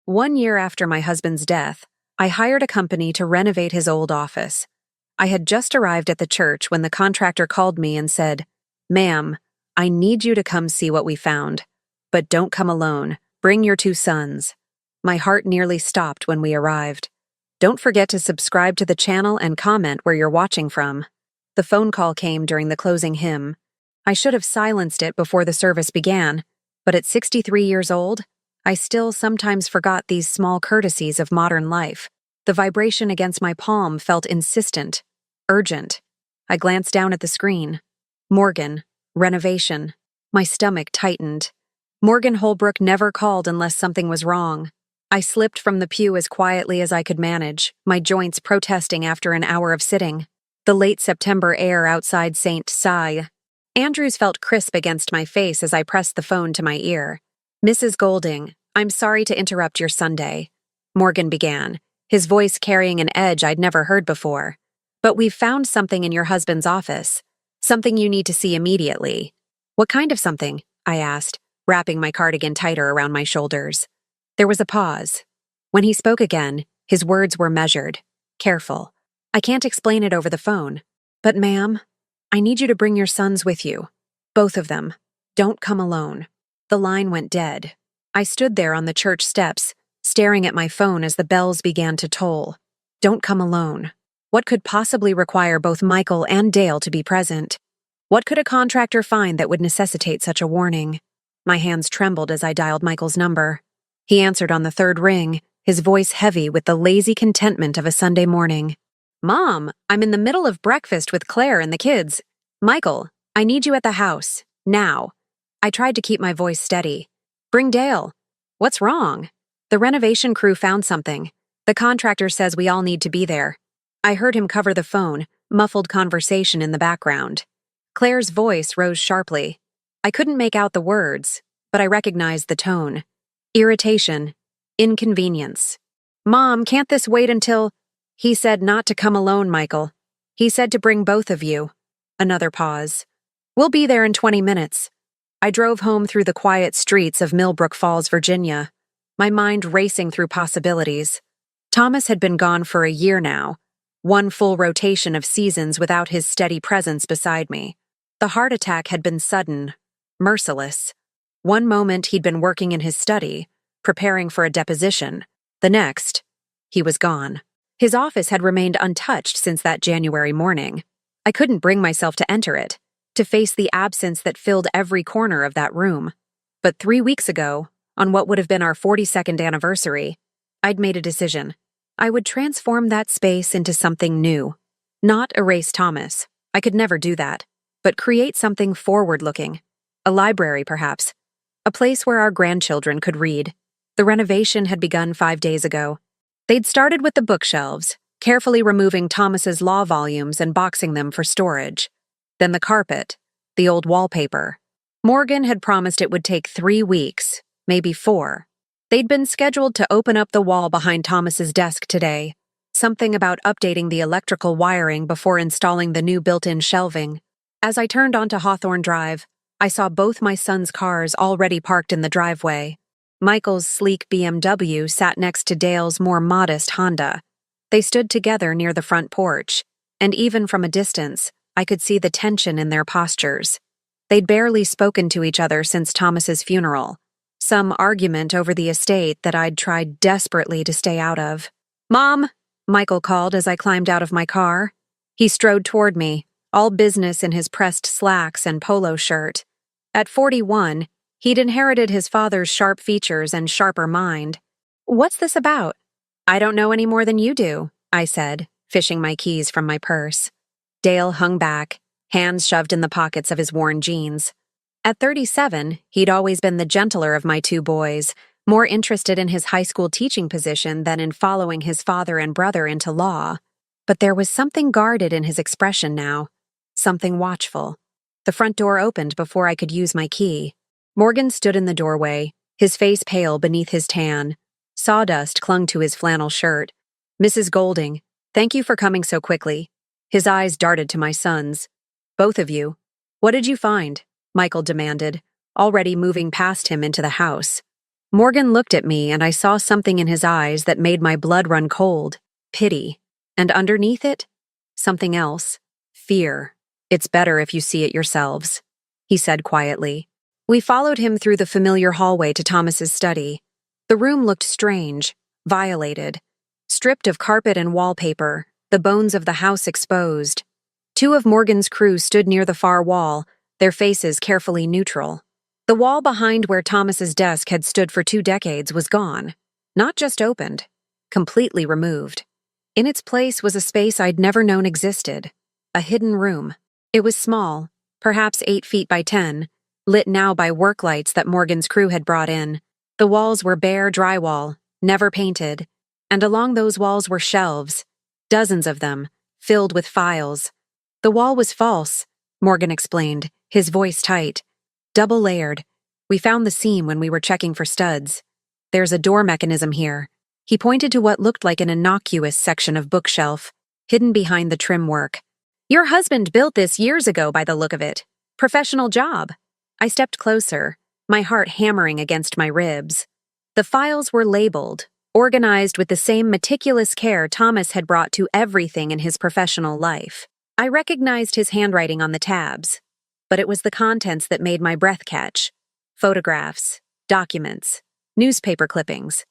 1 year after my husband's death, I hired a company to renovate his old office. I had just arrived at the church when the contractor called me and said, "Ma'am, I need you to come see what we found. But don't come alone. Bring your 2 sons." My heart nearly stopped when we arrived. Don't forget to subscribe to the channel and comment where you're watching from. The phone call came during the closing hymn. I should have silenced it before the service began, but at 63 years old, I still sometimes forgot these small courtesies of modern life. The vibration against my palm felt insistent, urgent. I glanced down at the screen. Morgan, renovation. My stomach tightened. Morgan Holbrook never called unless something was wrong. I slipped from the pew as quietly as I could manage, my joints protesting after an hour of sitting. The late September air outside St. Cy. Andrews felt crisp against my face as I pressed the phone to my ear. "Mrs. Golding, I'm sorry to interrupt your Sunday," Morgan began, his voice carrying an edge I'd never heard before. "But we've found something in your husband's office. Something you need to see immediately." "What kind of something?" I asked, wrapping my cardigan tighter around my shoulders. There was a pause. When he spoke again, his words were measured, careful. "I can't explain it over the phone. But ma'am, I need you to bring your sons with you. Both of them. Don't come alone." The line went dead. I stood there on the church steps, staring at my phone as the bells began to toll. Don't come alone. What could possibly require both Michael and Dale to be present? What could a contractor find that would necessitate such a warning? My hands trembled as I dialed Michael's number. He answered on the 3rd ring, his voice heavy with the lazy contentment of a Sunday morning. "Mom, I'm in the middle of breakfast with Claire and the kids. Michael, I need you at the house. Now." I tried to keep my voice steady. "Bring Dale." "What's wrong?" "The renovation crew found something. The contractor says we all need to be there." I heard him cover the phone, muffled conversation in the background. Claire's voice rose sharply. I couldn't make out the words, but I recognized the tone. Irritation. Inconvenience. "Mom, can't this wait until—" "He said not to come alone, Michael. He said to bring both of you." Another pause. "We'll be there in 20 minutes. I drove home through the quiet streets of Millbrook Falls, Virginia, my mind racing through possibilities. Thomas had been gone for a year now, one full rotation of seasons without his steady presence beside me. The heart attack had been sudden, merciless. One moment he'd been working in his study, preparing for a deposition. The next, he was gone. His office had remained untouched since that January morning. I couldn't bring myself to enter it, to face the absence that filled every corner of that room. But 3 weeks ago, on what would have been our 42nd anniversary, I'd made a decision. I would transform that space into something new. Not erase Thomas. I could never do that. But create something forward-looking. A library, perhaps. A place where our grandchildren could read. The renovation had begun 5 days ago. They'd started with the bookshelves, carefully removing Thomas's law volumes and boxing them for storage. Then the carpet, the old wallpaper. Morgan had promised it would take 3 weeks, maybe 4. They'd been scheduled to open up the wall behind Thomas's desk today. Something about updating the electrical wiring before installing the new built-in shelving. As I turned onto Hawthorne Drive, I saw both my sons' cars already parked in the driveway. Michael's sleek BMW sat next to Dale's more modest Honda. They stood together near the front porch, and even from a distance, I could see the tension in their postures. They'd barely spoken to each other since Thomas's funeral. Some argument over the estate that I'd tried desperately to stay out of. "Mom," Michael called as I climbed out of my car. He strode toward me, all business in his pressed slacks and polo shirt. At 41, he'd inherited his father's sharp features and sharper mind. "What's this about?" "I don't know any more than you do," I said, fishing my keys from my purse. Dale hung back, hands shoved in the pockets of his worn jeans. At 37, he'd always been the gentler of my 2 boys, more interested in his high school teaching position than in following his father and brother into law. But there was something guarded in his expression now, something watchful. The front door opened before I could use my key. Morgan stood in the doorway, his face pale beneath his tan. Sawdust clung to his flannel shirt. "Mrs. Golding, thank you for coming so quickly." His eyes darted to my sons. "Both of you. What did you find?" Michael demanded, already moving past him into the house. Morgan looked at me, and I saw something in his eyes that made my blood run cold. Pity. And underneath it, something else. Fear. "It's better if you see it yourselves," he said quietly. We followed him through the familiar hallway to Thomas's study. The room looked strange, violated. Stripped of carpet and wallpaper, the bones of the house exposed. Two of Morgan's crew stood near the far wall, their faces carefully neutral. The wall behind where Thomas's desk had stood for 2 decades was gone. Not just opened, completely removed. In its place was a space I'd never known existed. A hidden room. It was small, perhaps 8 feet by 10, lit now by work lights that Morgan's crew had brought in. The walls were bare drywall, never painted, and along those walls were shelves, dozens of them, filled with files. The wall was false, Morgan explained, his voice tight. Double-layered. We found the seam when we were checking for studs. "There's a door mechanism here." He pointed to what looked like an innocuous section of bookshelf, hidden behind the trim work. "Your husband built this years ago by the look of it. Professional job." I stepped closer, my heart hammering against my ribs. The files were labeled, organized with the same meticulous care Thomas had brought to everything in his professional life. I recognized his handwriting on the tabs, but it was the contents that made my breath catch. Photographs, documents, newspaper clippings,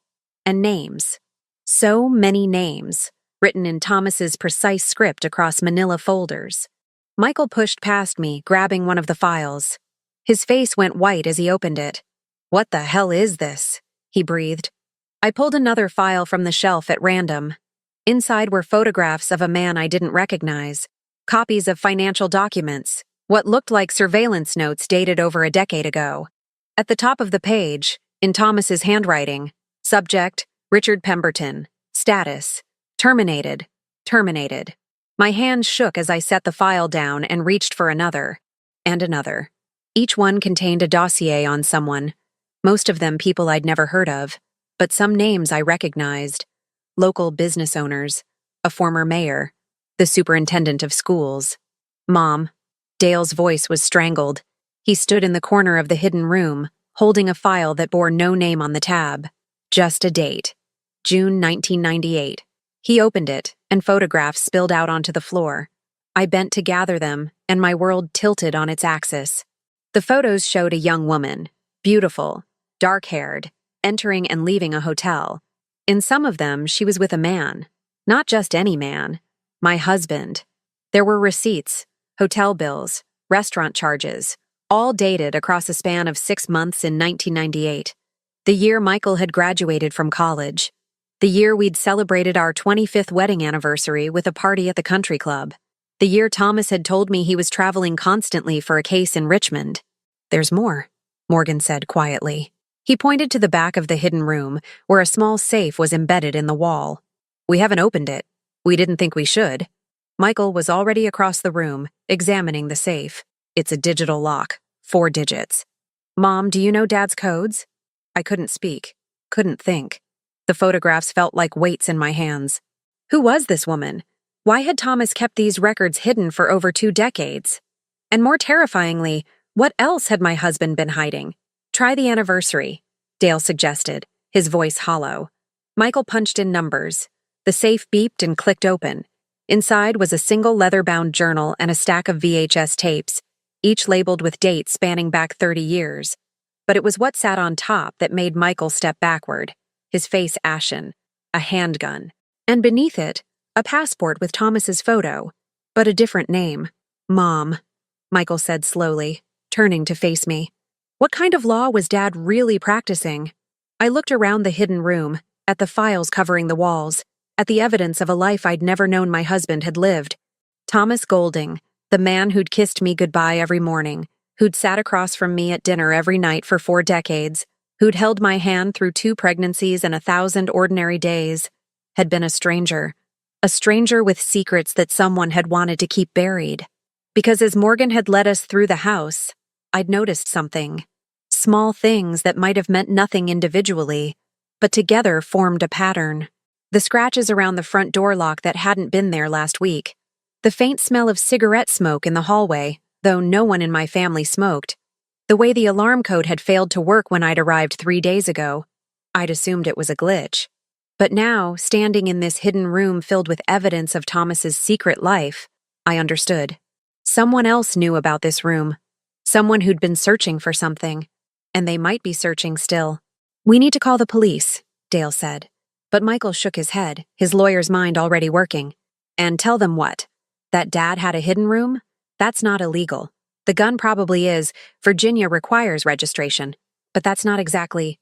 and names. So many names, written in Thomas's precise script across manila folders. Michael pushed past me, grabbing one of the files. His face went white as he opened it. "What the hell is this?" he breathed. I pulled another file from the shelf at random. Inside were photographs of a man I didn't recognize, copies of financial documents, what looked like surveillance notes dated over a decade ago. At the top of the page, in Thomas's handwriting, subject, Richard Pemberton, status, terminated, terminated. My hands shook as I set the file down and reached for another, and another. Each one contained a dossier on someone, most of them people I'd never heard of, but some names I recognized. Local business owners, a former mayor, the superintendent of schools. Mom. Dale's voice was strangled. He stood in the corner of the hidden room, holding a file that bore no name on the tab. Just a date. June 1998. He opened it, and photographs spilled out onto the floor. I bent to gather them, and my world tilted on its axis. The photos showed a young woman, beautiful, dark-haired, entering and leaving a hotel. In some of them, she was with a man. Not just any man. My husband. There were receipts, hotel bills, restaurant charges, all dated across a span of 6 months in 1998. The year Michael had graduated from college. The year we'd celebrated our 25th wedding anniversary with a party at the country club. The year Thomas had told me he was traveling constantly for a case in Richmond. "There's more," Morgan said quietly. He pointed to the back of the hidden room, where a small safe was embedded in the wall. "We haven't opened it. We didn't think we should." Michael was already across the room, examining the safe. "It's a digital lock, 4 digits. Mom, do you know Dad's codes?" I couldn't speak, couldn't think. The photographs felt like weights in my hands. Who was this woman? Why had Thomas kept these records hidden for over 2 decades? And more terrifyingly, what else had my husband been hiding? "Try the anniversary," Dale suggested, his voice hollow. Michael punched in numbers. The safe beeped and clicked open. Inside was a single leather-bound journal and a stack of VHS tapes, each labeled with dates spanning back 30 years. But it was what sat on top that made Michael step backward, his face ashen, a handgun. And beneath it, a passport with Thomas's photo, but a different name. "Mom," Michael said slowly, turning to face me. What kind of law was Dad really practicing? I looked around the hidden room, at the files covering the walls, at the evidence of a life I'd never known my husband had lived. Thomas Golding, the man who'd kissed me goodbye every morning, who'd sat across from me at dinner every night for 4 decades, who'd held my hand through 2 pregnancies and 1,000 ordinary days, had been a stranger with secrets that someone had wanted to keep buried. Because as Morgan had led us through the house, I'd noticed something. Small things that might have meant nothing individually, but together formed a pattern. The scratches around the front door lock that hadn't been there last week. The faint smell of cigarette smoke in the hallway, though no one in my family smoked. The way the alarm code had failed to work when I'd arrived 3 days ago, I'd assumed it was a glitch. But now, standing in this hidden room filled with evidence of Thomas's secret life, I understood. Someone else knew about this room. Someone who'd been searching for something. And they might be searching still. "We need to call the police," Dale said. But Michael shook his head, his lawyer's mind already working. "And tell them what? That Dad had a hidden room? That's not illegal. The gun probably is. Virginia requires registration. But that's not exactly—"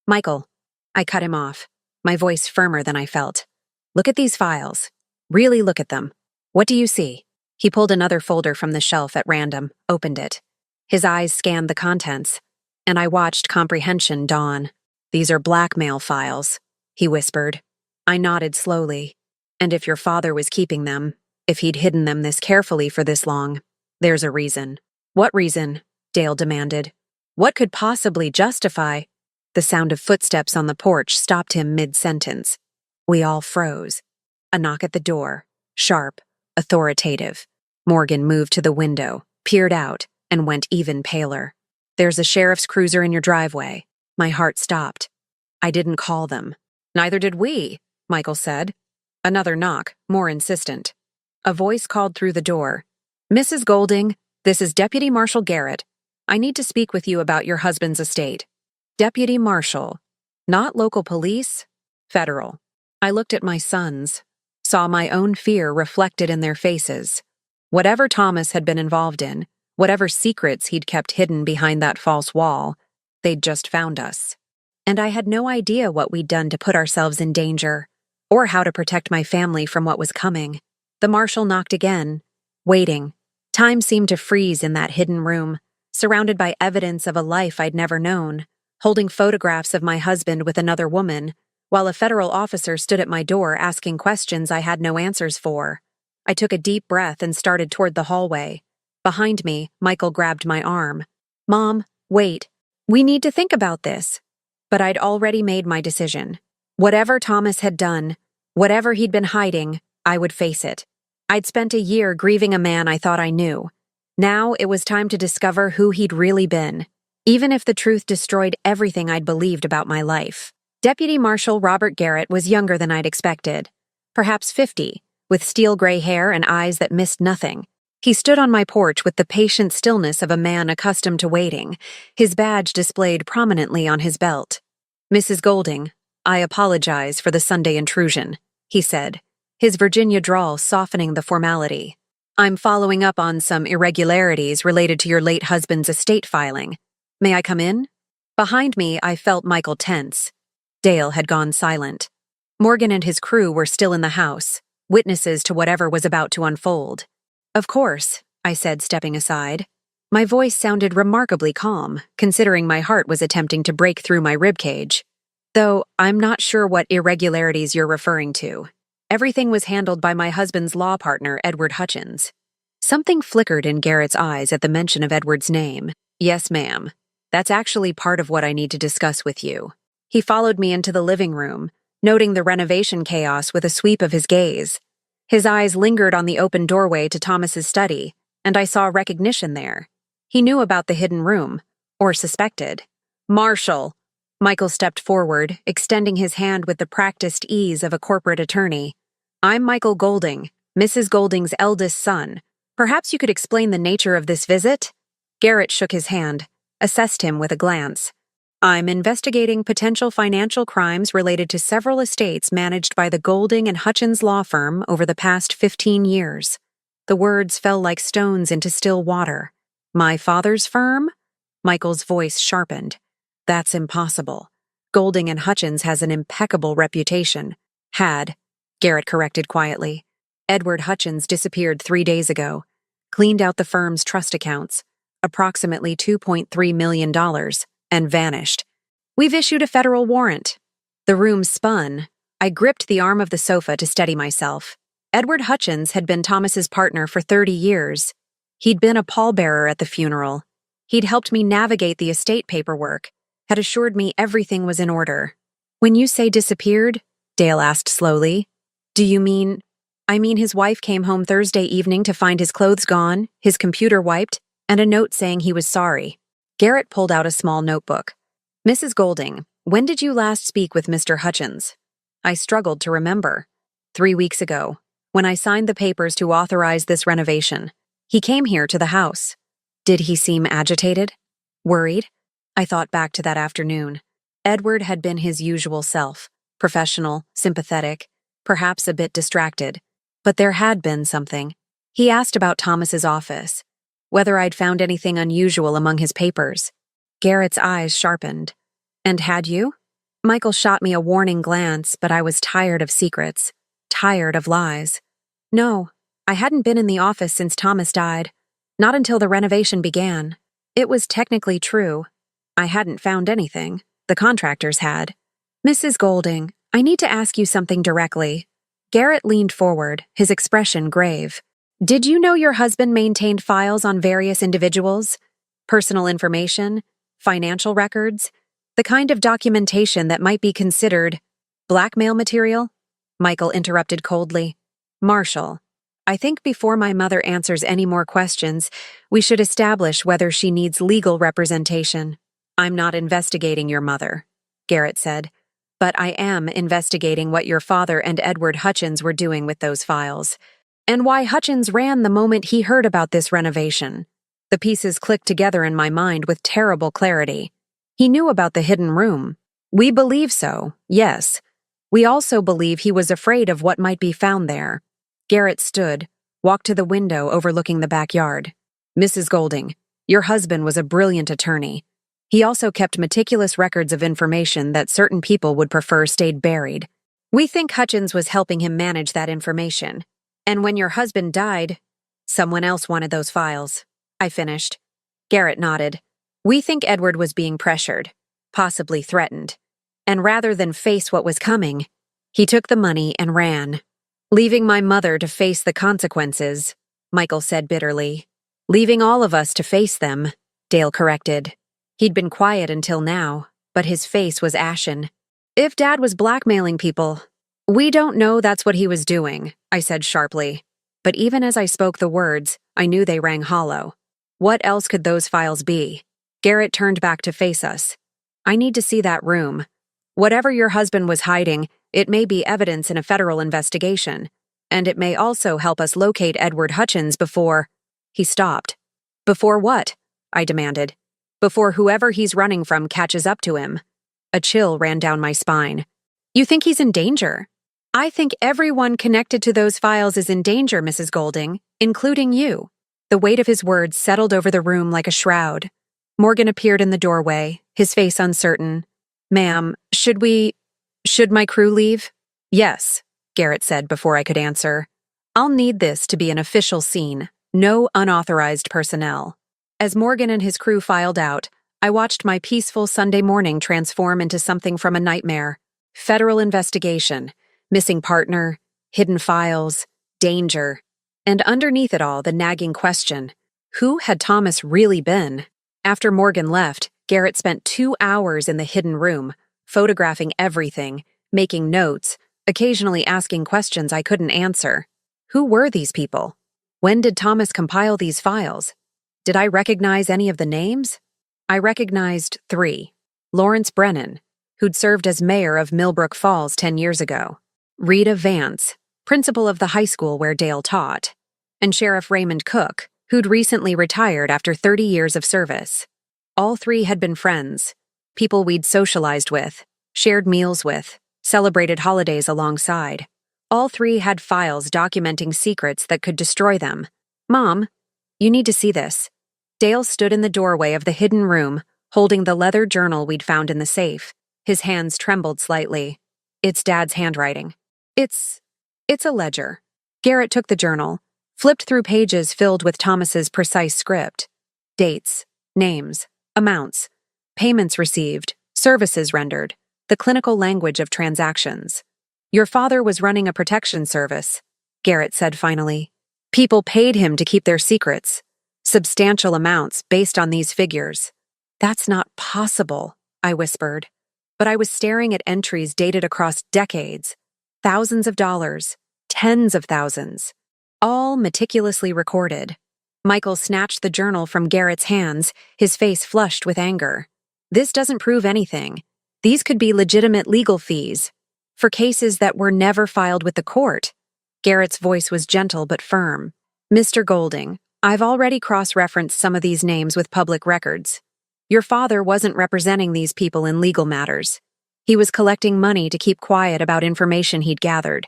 "Michael," I cut him off, my voice firmer than I felt. "Look at these files. Really look at them. What do you see?" He pulled another folder from the shelf at random, opened it. His eyes scanned the contents, and I watched comprehension dawn. "These are blackmail files," he whispered. I nodded slowly. "And if your father was keeping them, if he'd hidden them this carefully for this long, there's a reason." "What reason?" Dale demanded. "What could possibly justify—" The sound of footsteps on the porch stopped him mid-sentence. We all froze. A knock at the door, sharp, authoritative. Morgan moved to the window, peered out, and went even paler. "There's a sheriff's cruiser in your driveway." My heart stopped. "I didn't call them." "Neither did we," Michael said. Another knock, more insistent. A voice called through the door. "Mrs. Golding, this is Deputy Marshal Garrett. I need to speak with you about your husband's estate." Deputy Marshal. Not local police, federal. I looked at my sons, saw my own fear reflected in their faces. Whatever Thomas had been involved in, whatever secrets he'd kept hidden behind that false wall, they'd just found us. And I had no idea what we'd done to put ourselves in danger, or how to protect my family from what was coming. The marshal knocked again, waiting. Time seemed to freeze in that hidden room, surrounded by evidence of a life I'd never known, holding photographs of my husband with another woman, while a federal officer stood at my door asking questions I had no answers for. I took a deep breath and started toward the hallway. Behind me, Michael grabbed my arm. "Mom, wait. We need to think about this." But I'd already made my decision. Whatever Thomas had done, whatever he'd been hiding, I would face it. I'd spent a year grieving a man I thought I knew. Now it was time to discover who he'd really been, even if the truth destroyed everything I'd believed about my life. Deputy Marshal Robert Garrett was younger than I'd expected, perhaps 50, with steel gray hair and eyes that missed nothing. He stood on my porch with the patient stillness of a man accustomed to waiting, his badge displayed prominently on his belt. "Mrs. Golding, I apologize for the Sunday intrusion," he said, his Virginia drawl softening the formality. "I'm following up on some irregularities related to your late husband's estate filing. May I come in?" Behind me, I felt Michael tense. Dale had gone silent. Morgan and his crew were still in the house, witnesses to whatever was about to unfold. "Of course," I said, stepping aside. My voice sounded remarkably calm, considering my heart was attempting to break through my ribcage. "Though I'm not sure what irregularities you're referring to. Everything was handled by my husband's law partner, Edward Hutchins." Something flickered in Garrett's eyes at the mention of Edward's name. "Yes, ma'am. That's actually part of what I need to discuss with you." He followed me into the living room, noting the renovation chaos with a sweep of his gaze. His eyes lingered on the open doorway to Thomas's study, and I saw recognition there. He knew about the hidden room, or suspected. "Marshal!" Michael stepped forward, extending his hand with the practiced ease of a corporate attorney. "I'm Michael Golding, Mrs. Golding's eldest son. Perhaps you could explain the nature of this visit?" Garrett shook his hand, assessed him with a glance. "I'm investigating potential financial crimes related to several estates managed by the Golding and Hutchins law firm over the past 15 years. The words fell like stones into still water. "My father's firm?" Michael's voice sharpened. "That's impossible. Golding and Hutchins has an impeccable reputation." "Had," Garrett corrected quietly. "Edward Hutchins disappeared 3 days ago, cleaned out the firm's trust accounts, approximately $2.3 million, and vanished. We've issued a federal warrant." The room spun. I gripped the arm of the sofa to steady myself. Edward Hutchins had been Thomas's partner for 30 years. He'd been a pallbearer at the funeral. He'd helped me navigate the estate paperwork, had assured me everything was in order. "When you say disappeared," Dale asked slowly, "do you mean—" "I mean his wife came home Thursday evening to find his clothes gone, his computer wiped, and a note saying he was sorry." Garrett pulled out a small notebook. "Mrs. Golding, When did you last speak with Mr. Hutchins? I struggled to remember. 3 weeks ago, when I signed the papers to authorize this renovation. He came here to the house. Did he seem agitated? Worried? I thought back to that afternoon. Edward had been his usual self, professional, sympathetic, perhaps a bit distracted. But there had been something. He asked about Thomas's office, whether I'd found anything unusual among his papers. Garrett's eyes sharpened. And had you? Michael shot me a warning glance, but I was tired of secrets, tired of lies. No, I hadn't been in the office since Thomas died, not until the renovation began. It was technically true. I hadn't found anything. The contractors had. Mrs. Golding, I need to ask you something directly. Garrett leaned forward, his expression grave. Did you know your husband maintained files on various individuals? Personal information? Financial records? The kind of documentation that might be considered blackmail material? Michael interrupted coldly. Marshall, I think before my mother answers any more questions, we should establish whether she needs legal representation. I'm not investigating your mother, Garrett said, but I am investigating what your father and Edward Hutchins were doing with those files, and why Hutchins ran the moment he heard about this renovation. The pieces clicked together in my mind with terrible clarity. He knew about the hidden room. We believe so, yes. We also believe he was afraid of what might be found there. Garrett stood, walked to the window overlooking the backyard. Mrs. Golding, your husband was a brilliant attorney. He also kept meticulous records of information that certain people would prefer stayed buried. We think Hutchins was helping him manage that information. And when your husband died, someone else wanted those files. I finished. Garrett nodded. We think Edward was being pressured, possibly threatened. And rather than face what was coming, he took the money and ran. Leaving my mother to face the consequences, Michael said bitterly. Leaving all of us to face them, Dale corrected. He'd been quiet until now, but his face was ashen. If Dad was blackmailing people, we don't know that's what he was doing, I said sharply. But even as I spoke the words, I knew they rang hollow. What else could those files be? Garrett turned back to face us. I need to see that room. Whatever your husband was hiding, it may be evidence in a federal investigation, and it may also help us locate Edward Hutchins before— He stopped. Before what? I demanded. Before whoever he's running from catches up to him. A chill ran down my spine. You think he's in danger? I think everyone connected to those files is in danger, Mrs. Golding, including you. The weight of his words settled over the room like a shroud. Morgan appeared in the doorway, his face uncertain. Ma'am, should my crew leave? Yes, Garrett said before I could answer. I'll need this to be an official scene. No unauthorized personnel. As Morgan and his crew filed out, I watched my peaceful Sunday morning transform into something from a nightmare. Federal investigation, missing partner, hidden files, danger. And underneath it all, the nagging question, who had Thomas really been? After Morgan left, Garrett spent 2 hours in the hidden room, photographing everything, making notes, occasionally asking questions I couldn't answer. Who were these people? When did Thomas compile these files? Did I recognize any of the names? I recognized 3. Lawrence Brennan, who'd served as mayor of Millbrook Falls 10 years ago. Rita Vance, principal of the high school where Dale taught. And Sheriff Raymond Cook, who'd recently retired after 30 years of service. All 3 had been friends, people we'd socialized with, shared meals with, celebrated holidays alongside. All 3 had files documenting secrets that could destroy them. Mom, you need to see this. Dale stood in the doorway of the hidden room, holding the leather journal we'd found in the safe. His hands trembled slightly. It's Dad's handwriting. It's a ledger. Garrett took the journal, flipped through pages filled with Thomas's precise script. Dates, names, amounts, payments received, services rendered, the clinical language of transactions. Your father was running a protection service, Garrett said finally. People paid him to keep their secrets. Substantial amounts based on these figures. That's not possible, I whispered. But I was staring at entries dated across decades. Thousands of dollars, tens of thousands. All meticulously recorded. Michael snatched the journal from Garrett's hands, his face flushed with anger. This doesn't prove anything. These could be legitimate legal fees for cases that were never filed with the court. Garrett's voice was gentle but firm. Mr. Golding, I've already cross-referenced some of these names with public records. Your father wasn't representing these people in legal matters. He was collecting money to keep quiet about information he'd gathered.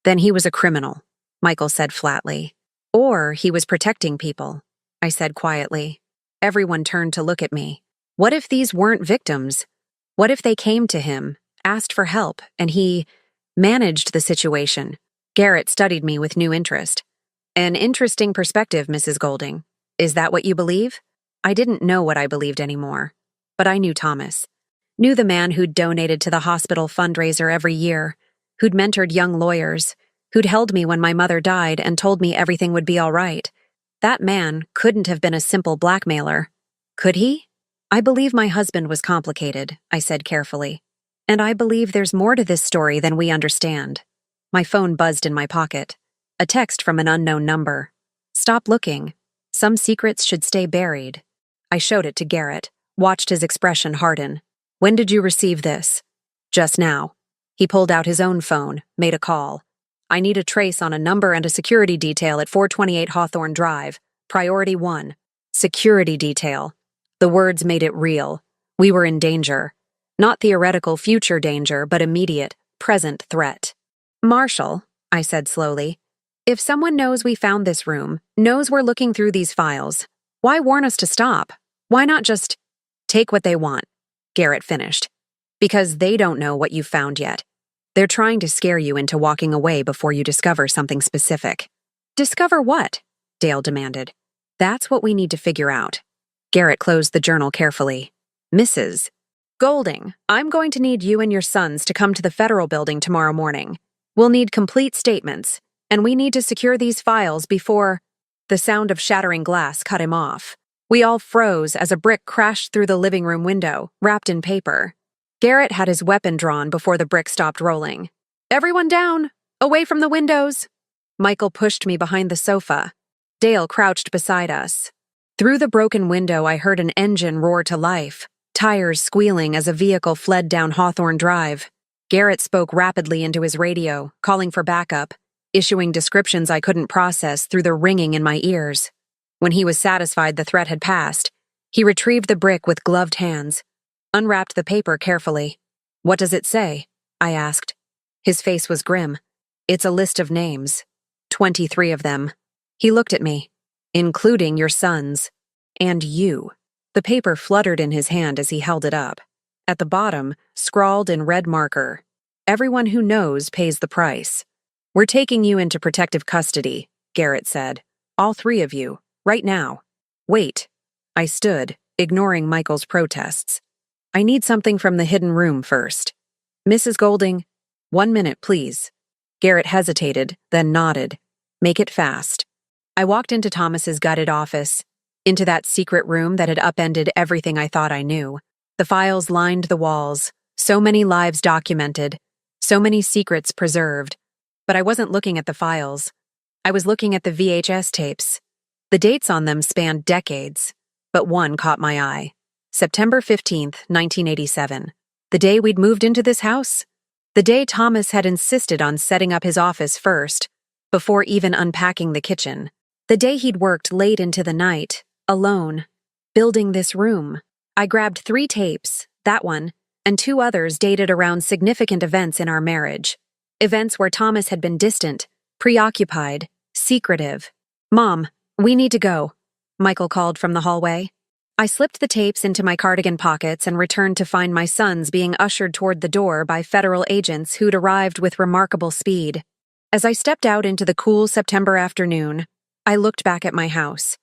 Then he was a criminal, Michael said flatly. Or he was protecting people, I said quietly. Everyone turned to look at me. What if these weren't victims? What if they came to him, asked for help, and he managed the situation? Garrett studied me with new interest. An interesting perspective, Mrs. Golding. Is that what you believe? I didn't know what I believed anymore, but I knew Thomas. Knew the man who'd donated to the hospital fundraiser every year, who'd mentored young lawyers, who'd held me when my mother died and told me everything would be all right. That man couldn't have been a simple blackmailer. Could he? I believe my husband was complicated, I said carefully. And I believe there's more to this story than we understand. My phone buzzed in my pocket. A text from an unknown number. Stop looking. Some secrets should stay buried. I showed it to Garrett, watched his expression harden. When did you receive this? Just now. He pulled out his own phone, made a call. I need a trace on a number and a security detail at 428 Hawthorne Drive. Priority 1. Security detail. The words made it real. We were in danger. Not theoretical future danger, but immediate, present threat. Marshall, I said slowly, if someone knows we found this room, knows we're looking through these files, why warn us to stop? Why not just take what they want? Garrett finished. Because they don't know what you've found yet. They're trying to scare you into walking away before you discover something specific. Discover what? Dale demanded. That's what we need to figure out. Garrett closed the journal carefully. Mrs. Golding, I'm going to need you and your sons to come to the federal building tomorrow morning. We'll need complete statements, and we need to secure these files before... The sound of shattering glass cut him off. We all froze as a brick crashed through the living room window, wrapped in paper. Garrett had his weapon drawn before the brick stopped rolling. Everyone down! Away from the windows! Michael pushed me behind the sofa. Dale crouched beside us. Through the broken window, I heard an engine roar to life, tires squealing as a vehicle fled down Hawthorne Drive. Garrett spoke rapidly into his radio, calling for backup, issuing descriptions I couldn't process through the ringing in my ears. When he was satisfied the threat had passed, he retrieved the brick with gloved hands, unwrapped the paper carefully. What does it say? I asked. His face was grim. It's a list of names. 23 of them. He looked at me. Including your sons. And you. The paper fluttered in his hand as he held it up. At the bottom, scrawled in red marker, everyone who knows pays the price. We're taking you into protective custody, Garrett said. All 3 of you, right now. Wait. I stood, ignoring Michael's protests. I need something from the hidden room first. Mrs. Golding, 1 minute, please. Garrett hesitated, then nodded. Make it fast. I walked into Thomas's gutted office, into that secret room that had upended everything I thought I knew. The files lined the walls, so many lives documented, so many secrets preserved. But I wasn't looking at the files. I was looking at the VHS tapes. The dates on them spanned decades, but one caught my eye. September 15th, 1987. The day we'd moved into this house. The day Thomas had insisted on setting up his office first, before even unpacking the kitchen. The day he'd worked late into the night, alone, building this room. I grabbed 3 tapes, that one, and 2 others dated around significant events in our marriage. Events where Thomas had been distant, preoccupied, secretive. Mom, we need to go, Michael called from the hallway. I slipped the tapes into my cardigan pockets and returned to find my sons being ushered toward the door by federal agents who'd arrived with remarkable speed. As I stepped out into the cool September afternoon, I looked back at my house.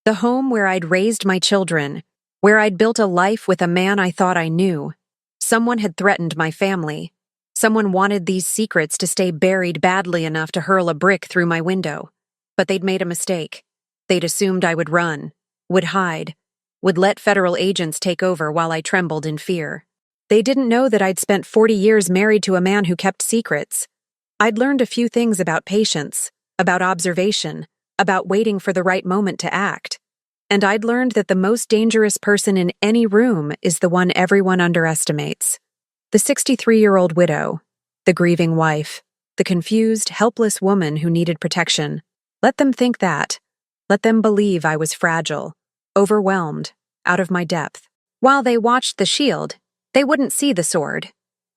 The home where I'd raised my children, where I'd built a life with a man I thought I knew. Someone had threatened my family. Someone wanted these secrets to stay buried badly enough to hurl a brick through my window. But they'd made a mistake. They'd assumed I would run, would hide, would let federal agents take over while I trembled in fear. They didn't know that I'd spent 40 years married to a man who kept secrets. I'd learned a few things about patience, about observation, about waiting for the right moment to act. And I'd learned that the most dangerous person in any room is the one everyone underestimates. The 63-year-old widow, the grieving wife, the confused, helpless woman who needed protection. Let them think that. Let them believe I was fragile, overwhelmed, out of my depth. While they watched the shield, they wouldn't see the sword.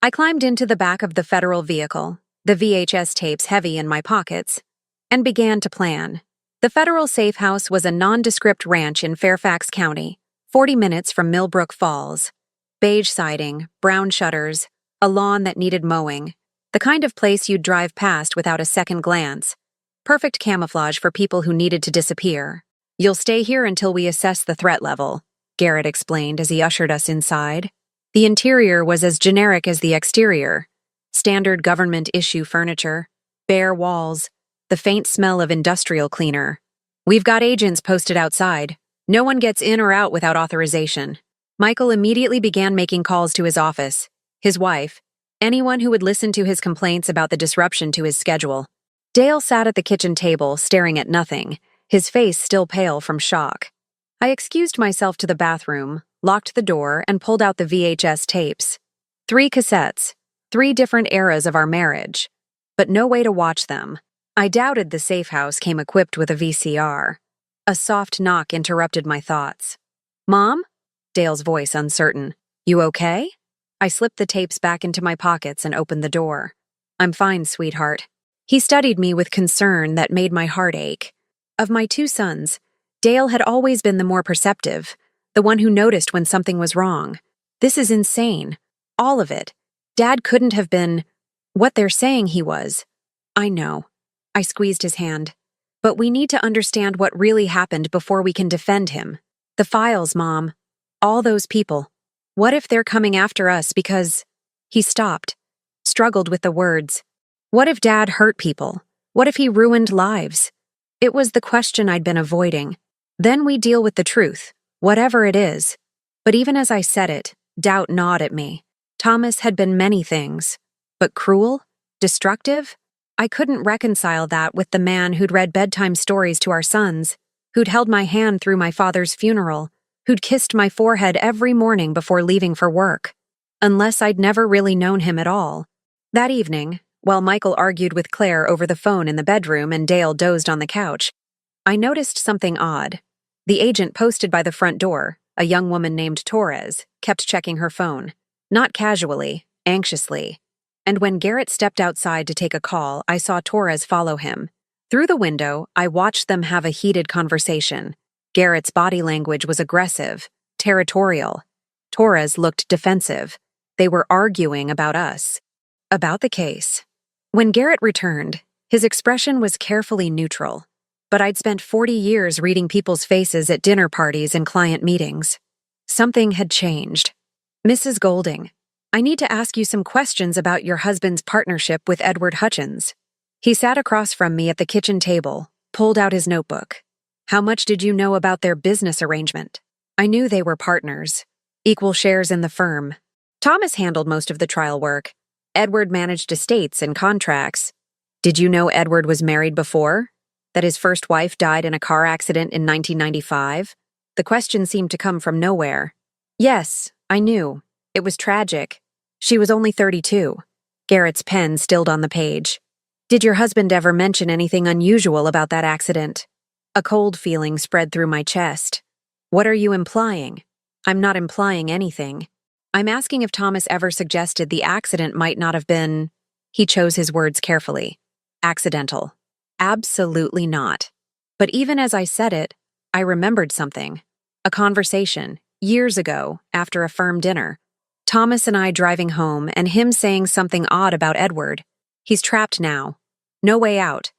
I climbed into the back of the federal vehicle, the VHS tapes heavy in my pockets, and began to plan. The federal safe house was a nondescript ranch in Fairfax County, 40 minutes from Millbrook Falls. Beige siding, brown shutters, a lawn that needed mowing, the kind of place you'd drive past without a second glance. Perfect camouflage for people who needed to disappear. "You'll stay here until we assess the threat level," Garrett explained as he ushered us inside. The interior was as generic as the exterior. Standard government-issue furniture, bare walls, the faint smell of industrial cleaner. "We've got agents posted outside. No one gets in or out without authorization." Michael immediately began making calls to his office, his wife, anyone who would listen to his complaints about the disruption to his schedule. Dale sat at the kitchen table, staring at nothing, his face still pale from shock. I excused myself to the bathroom, locked the door, and pulled out the VHS tapes. 3 cassettes, 3 different eras of our marriage, but no way to watch them. I doubted the safe house came equipped with a VCR. A soft knock interrupted my thoughts. "Mom?" Dale's voice uncertain. "You okay?" I slipped the tapes back into my pockets and opened the door. "I'm fine, sweetheart." He studied me with concern that made my heart ache. Of my 2 sons, Dale had always been the more perceptive, the one who noticed when something was wrong. This is insane. All of it. Dad couldn't have been what they're saying he was. I know. I squeezed his hand. But we need to understand what really happened before we can defend him. The files, Mom. All those people. What if they're coming after us because... He stopped, struggled with the words. What if Dad hurt people? What if he ruined lives? It was the question I'd been avoiding. Then we deal with the truth, whatever it is. But even as I said it, doubt gnawed at me. Thomas had been many things. But cruel? Destructive? I couldn't reconcile that with the man who'd read bedtime stories to our sons, who'd held my hand through my father's funeral, who'd kissed my forehead every morning before leaving for work. Unless I'd never really known him at all. That evening, while Michael argued with Claire over the phone in the bedroom and Dale dozed on the couch, I noticed something odd. The agent posted by the front door, a young woman named Torres, kept checking her phone. Not casually, anxiously. And when Garrett stepped outside to take a call, I saw Torres follow him. Through the window, I watched them have a heated conversation. Garrett's body language was aggressive, territorial. Torres looked defensive. They were arguing about us. About the case. When Garrett returned, his expression was carefully neutral. But I'd spent 40 years reading people's faces at dinner parties and client meetings. Something had changed. "Mrs. Golding, I need to ask you some questions about your husband's partnership with Edward Hutchins." He sat across from me at the kitchen table, pulled out his notebook. "How much did you know about their business arrangement?" I knew they were partners, equal shares in the firm. Thomas handled most of the trial work. Edward managed estates and contracts. "Did you know Edward was married before? That his first wife died in a car accident in 1995? The question seemed to come from nowhere. "Yes, I knew. It was tragic. She was only 32. Garrett's pen stilled on the page. "Did your husband ever mention anything unusual about that accident?" A cold feeling spread through my chest. "What are you implying?" "I'm not implying anything. I'm asking if Thomas ever suggested the accident might not have been..." He chose his words carefully. "Accidental." Absolutely not. But even as I said it, I remembered something. A conversation, years ago, after a firm dinner. Thomas and I driving home, and him saying something odd about Edward. He's trapped now. No way out.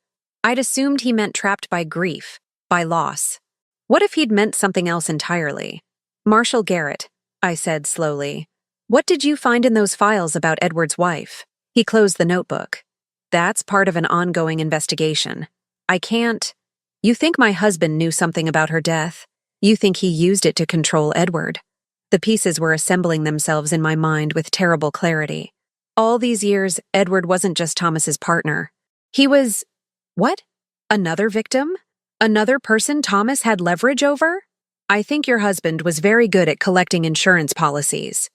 I'd assumed he meant trapped by grief, by loss. What if he'd meant something else entirely? "Marshall Garrett," I said slowly, "what did you find in those files about Edward's wife?" He closed the notebook. "That's part of an ongoing investigation. I can't..." "You think my husband knew something about her death? You think he used it to control Edward?" The pieces were assembling themselves in my mind with terrible clarity. All these years, Edward wasn't just Thomas's partner. He was... What? Another victim? Another person Thomas had leverage over? "I think your husband was very good at collecting insurance policies,"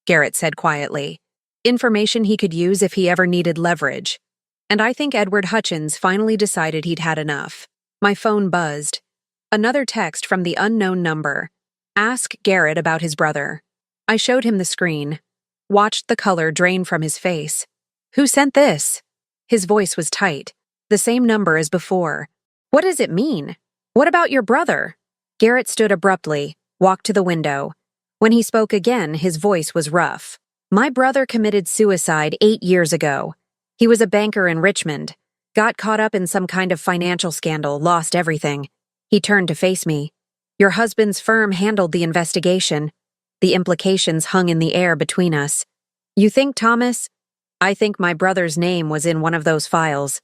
Garrett said quietly. Information he could use if he ever needed leverage. And I think Edward Hutchins finally decided he'd had enough. My phone buzzed. Another text from the unknown number. Ask Garrett about his brother. I showed him the screen. Watched the color drain from his face. Who sent this? His voice was tight. The same number as before. What does it mean? What about your brother? Garrett stood abruptly, walked to the window. When he spoke again, his voice was rough. My brother committed suicide 8 years ago. He was a banker in Richmond. Got caught up in some kind of financial scandal, lost everything. He turned to face me. Your husband's firm handled the investigation. The implications hung in the air between us. You think, Thomas? I think my brother's name was in one of those files,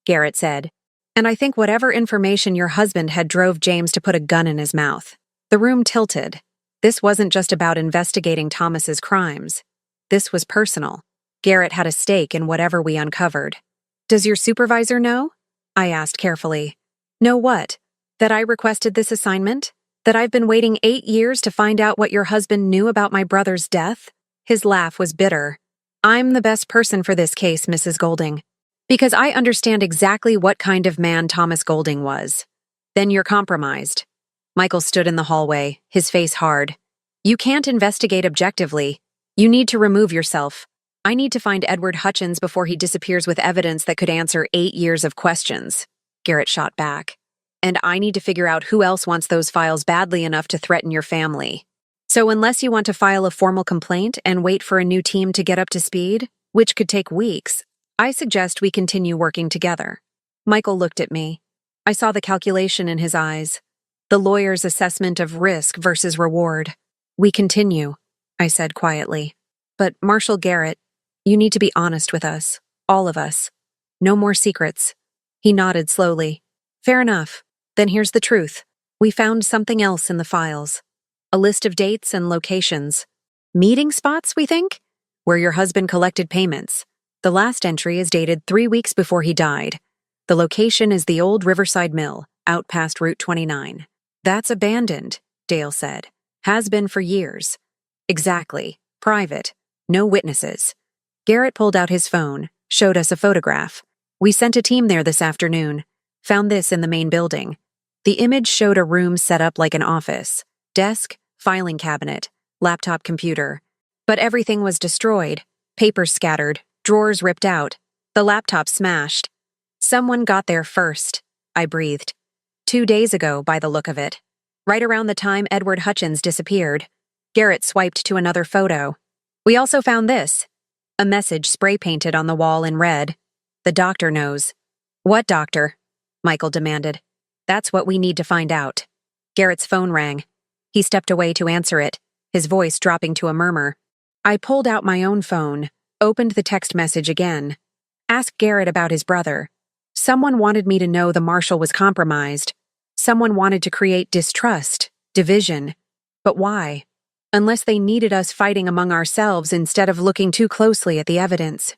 Garrett said. And I think whatever information your husband had drove James to put a gun in his mouth. The room tilted. This wasn't just about investigating Thomas's crimes. This was personal. Garrett had a stake in whatever we uncovered. Does your supervisor know? I asked carefully. Know what? That I requested this assignment? That I've been waiting 8 years to find out what your husband knew about my brother's death? His laugh was bitter. I'm the best person for this case, Mrs. Golding. Because I understand exactly what kind of man Thomas Golding was. Then you're compromised. Michael stood in the hallway, his face hard. You can't investigate objectively. You need to remove yourself. I need to find Edward Hutchins before he disappears with evidence that could answer 8 years of questions. Garrett shot back. And I need to figure out who else wants those files badly enough to threaten your family. So unless you want to file a formal complaint and wait for a new team to get up to speed, which could take weeks, I suggest we continue working together. Michael looked at me. I saw the calculation in his eyes. The lawyer's assessment of risk versus reward. We continue, I said quietly. But Marshal Garrett, you need to be honest with us, all of us. No more secrets. He nodded slowly. Fair enough. Then here's the truth. We found something else in the files. A list of dates and locations. Meeting spots, we think? Where your husband collected payments. The last entry is dated 3 weeks before he died. The location is the old Riverside Mill, out past Route 29. That's abandoned, Dale said. Has been for years. Exactly. Private. No witnesses. Garrett pulled out his phone, showed us a photograph. We sent a team there this afternoon. Found this in the main building. The image showed a room set up like an office. Desk, filing cabinet, laptop computer. But everything was destroyed. Papers scattered, drawers ripped out. The laptop smashed. Someone got there first, I breathed. 2 days ago, by the look of it. Right around the time Edward Hutchins disappeared. Garrett swiped to another photo. We also found this. A message spray-painted on the wall in red. The doctor knows. What doctor? Michael demanded. That's what we need to find out. Garrett's phone rang. He stepped away to answer it, his voice dropping to a murmur. I pulled out my own phone, opened the text message again. Ask Garrett about his brother. Someone wanted me to know the marshal was compromised. Someone wanted to create distrust, division. But why? Unless they needed us fighting among ourselves instead of looking too closely at the evidence.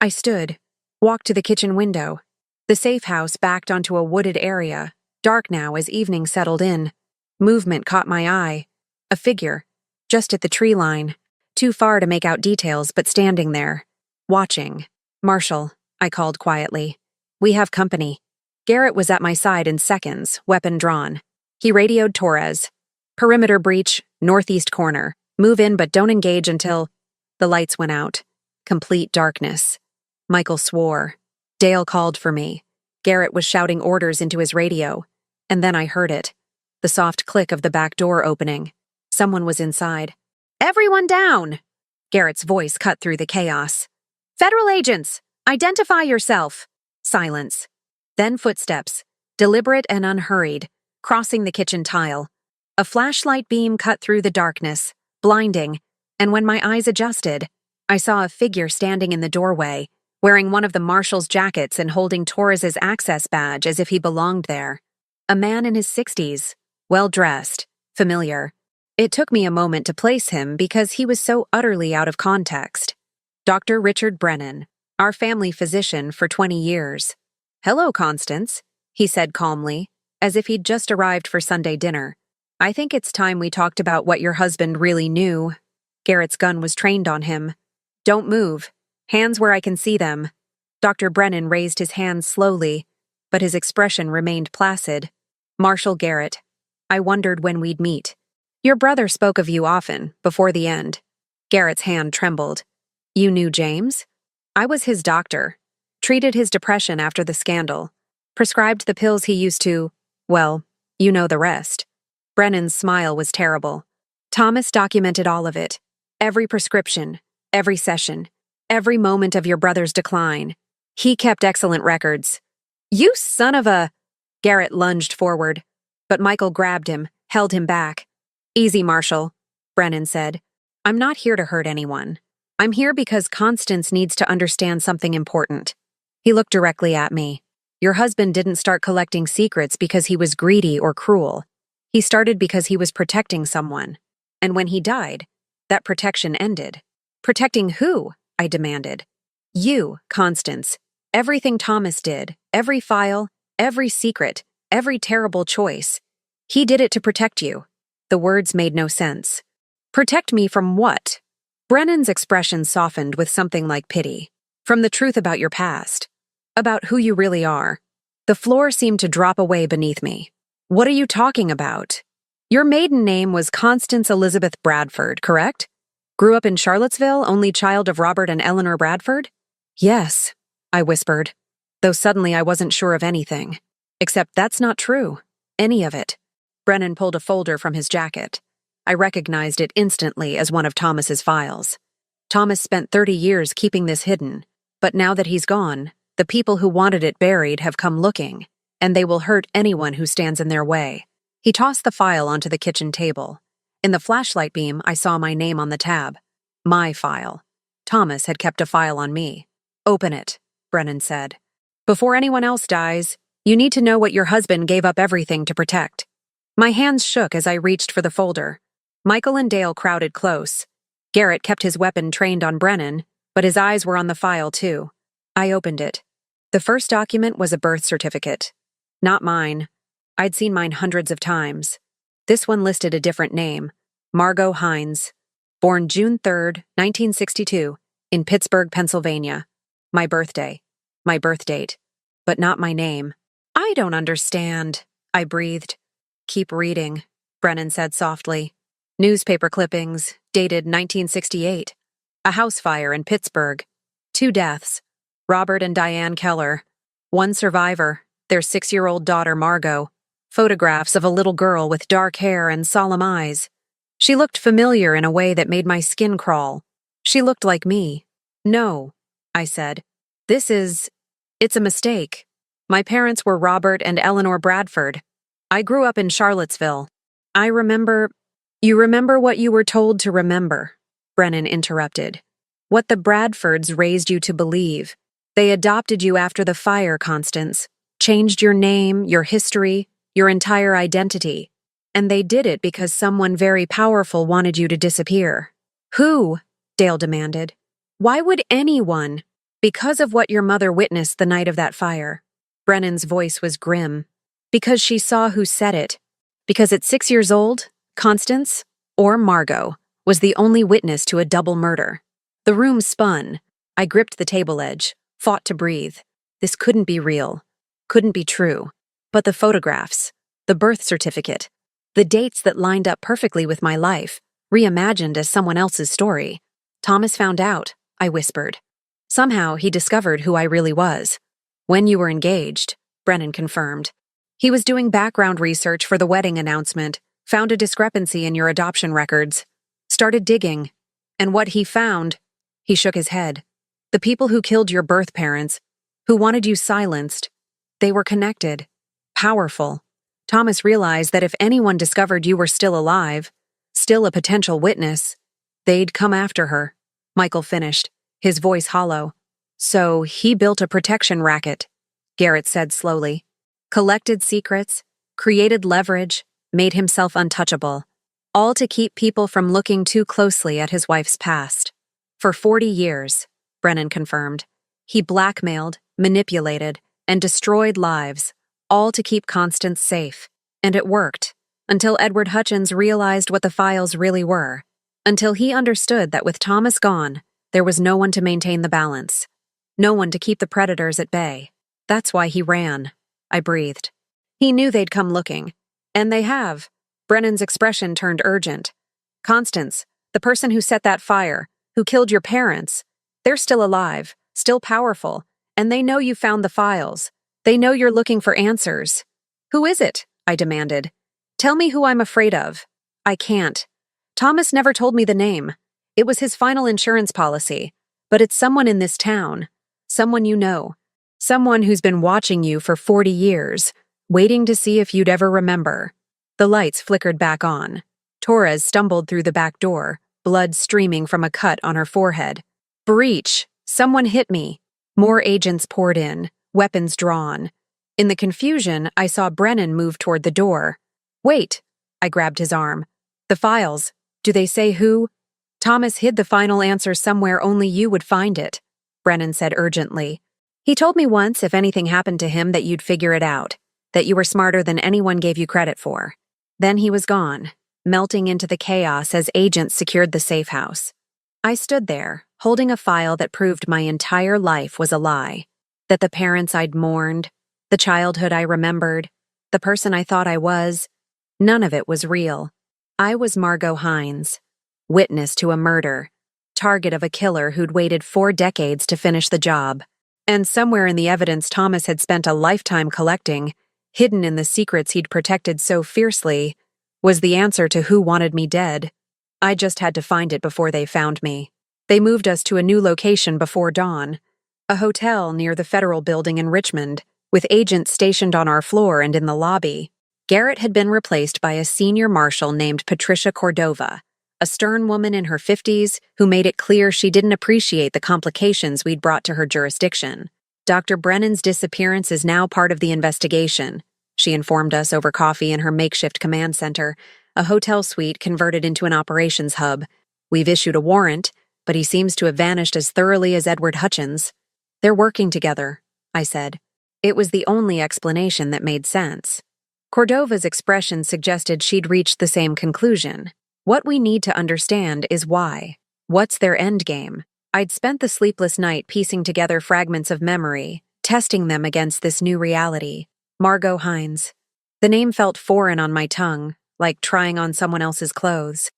I stood, walked to the kitchen window. The safe house backed onto a wooded area, dark now as evening settled in. Movement caught my eye. A figure, just at the tree line, too far to make out details but standing there, watching. Marshal, I called quietly. We have company. Garrett was at my side in seconds, weapon drawn. He radioed Torres. Perimeter breach, northeast corner. Move in but don't engage until... The lights went out. Complete darkness. Michael swore. Dale called for me. Garrett was shouting orders into his radio. And then I heard it. The soft click of the back door opening. Someone was inside. Everyone down! Garrett's voice cut through the chaos. Federal agents! Identify yourself! Silence. Then footsteps, deliberate and unhurried, crossing the kitchen tile. A flashlight beam cut through the darkness, blinding, and when my eyes adjusted, I saw a figure standing in the doorway, wearing one of the marshal's jackets and holding Torres's access badge as if he belonged there. A man in his 60s, well-dressed, familiar. It took me a moment to place him because he was so utterly out of context. Dr. Richard Brennan, our family physician for 20 years. Hello, Constance, he said calmly, as if he'd just arrived for Sunday dinner. I think it's time we talked about what your husband really knew. Garrett's gun was trained on him. Don't move. Hands where I can see them. Dr. Brennan raised his hands slowly, but his expression remained placid. Marshall Garrett. I wondered when we'd meet. Your brother spoke of you often, before the end. Garrett's hand trembled. You knew James? I was his doctor. Treated his depression after the scandal. Prescribed the pills he used to, well, you know the rest. Brennan's smile was terrible. Thomas documented all of it. Every prescription, every session, every moment of your brother's decline. He kept excellent records. You son of a... Garrett lunged forward, but Michael grabbed him, held him back. Easy, Marshall, Brennan said. I'm not here to hurt anyone. I'm here because Constance needs to understand something important. He looked directly at me. Your husband didn't start collecting secrets because he was greedy or cruel. He started because he was protecting someone. And when he died, that protection ended. Protecting who? I demanded. You, Constance. Everything Thomas did, every file, every secret, every terrible choice. He did it to protect you. The words made no sense. Protect me from what? Brennan's expression softened with something like pity. From the truth about your past. About who you really are. The floor seemed to drop away beneath me. What are you talking about? Your maiden name was Constance Elizabeth Bradford, correct? Grew up in Charlottesville, only child of Robert and Eleanor Bradford? Yes, I whispered, though suddenly I wasn't sure of anything. Except that's not true. Any of it. Brennan pulled a folder from his jacket. I recognized it instantly as one of Thomas's files. Thomas spent 30 years keeping this hidden, but now that he's gone, the people who wanted it buried have come looking, and they will hurt anyone who stands in their way. He tossed the file onto the kitchen table. In the flashlight beam, I saw my name on the tab. My file. Thomas had kept a file on me. Open it, Brennan said. Before anyone else dies, you need to know what your husband gave up everything to protect. My hands shook as I reached for the folder. Michael and Dale crowded close. Garrett kept his weapon trained on Brennan, but his eyes were on the file too. I opened it. The first document was a birth certificate. Not mine. I'd seen mine hundreds of times. This one listed a different name. Margot Hines. Born June 3rd, 1962, in Pittsburgh, Pennsylvania. My birthday. My birth date. But not my name. I don't understand, I breathed. Keep reading, Brennan said softly. Newspaper clippings, dated 1968. A house fire in Pittsburgh. 2 deaths. Robert and Diane Keller. 1 survivor, their 6-year-old daughter Margot. Photographs of a little girl with dark hair and solemn eyes. She looked familiar in a way that made my skin crawl. She looked like me. No, I said. It's a mistake. My parents were Robert and Eleanor Bradford. I grew up in Charlottesville. You remember what you were told to remember, Brennan interrupted. What the Bradfords raised you to believe. They adopted you after the fire, Constance. Changed your name, your history, your entire identity. And they did it because someone very powerful wanted you to disappear. Who? Dale demanded. Why would anyone? Because of what your mother witnessed the night of that fire. Brennan's voice was grim. Because she saw who said it. Because at 6 years old, Constance, or Margot, was the only witness to a double murder. The room spun. I gripped the table edge, fought to breathe. This couldn't be real. Couldn't be true. But the photographs, the birth certificate, the dates that lined up perfectly with my life, reimagined as someone else's story. Thomas found out, I whispered. Somehow he discovered who I really was. When you were engaged, Brennan confirmed. He was doing background research for the wedding announcement, found a discrepancy in your adoption records, started digging, and what he found, he shook his head. The people who killed your birth parents, who wanted you silenced, they were connected, powerful. Thomas realized that if anyone discovered you were still alive, still a potential witness, they'd come after her. Michael finished, his voice hollow. So he built a protection racket, Garrett said slowly. Collected secrets, created leverage, made himself untouchable, all to keep people from looking too closely at his wife's past. For 40 years, Brennan confirmed, he blackmailed, manipulated, and destroyed lives, all to keep Constance safe. And it worked, until Edward Hutchins realized what the files really were, until he understood that with Thomas gone, There was no one to maintain the balance. No one to keep the predators at bay. That's why he ran. I breathed. He knew they'd come looking. And they have. Brennan's expression turned urgent. Constance, the person who set that fire, who killed your parents, they're still alive, still powerful, and they know you found the files. They know you're looking for answers. Who is it? I demanded. Tell me who I'm afraid of. I can't. Thomas never told me the name. It was his final insurance policy, but it's someone in this town. Someone you know. Someone who's been watching you for 40 years, waiting to see if you'd ever remember. The lights flickered back on. Torres stumbled through the back door, blood streaming from a cut on her forehead. Breach! Someone hit me. More agents poured in, weapons drawn. In the confusion, I saw Brennan move toward the door. Wait! I grabbed his arm. The files. Do they say who? Thomas hid the final answer somewhere only you would find it, Brennan said urgently. He told me once if anything happened to him that you'd figure it out, that you were smarter than anyone gave you credit for. Then he was gone, melting into the chaos as agents secured the safe house. I stood there, holding a file that proved my entire life was a lie, that the parents I'd mourned, the childhood I remembered, the person I thought I was, none of it was real. I was Margot Hines, witness to a murder, target of a killer who'd waited 4 decades to finish the job. And somewhere in the evidence Thomas had spent a lifetime collecting, hidden in the secrets he'd protected so fiercely, was the answer to who wanted me dead. I just had to find it before they found me. They moved us to a new location before dawn, a hotel near the Federal Building in Richmond, with agents stationed on our floor and in the lobby. Garrett had been replaced by a senior marshal named Patricia Cordova, a stern woman in her 50s who made it clear she didn't appreciate the complications we'd brought to her jurisdiction. Dr. Brennan's disappearance is now part of the investigation, she informed us over coffee in her makeshift command center, a hotel suite converted into an operations hub. We've issued a warrant, but he seems to have vanished as thoroughly as Edward Hutchins. They're working together, I said. It was the only explanation that made sense. Cordova's expression suggested she'd reached the same conclusion. What we need to understand is why. What's their endgame? I'd spent the sleepless night piecing together fragments of memory, testing them against this new reality. Margot Hines. The name felt foreign on my tongue, like trying on someone else's clothes.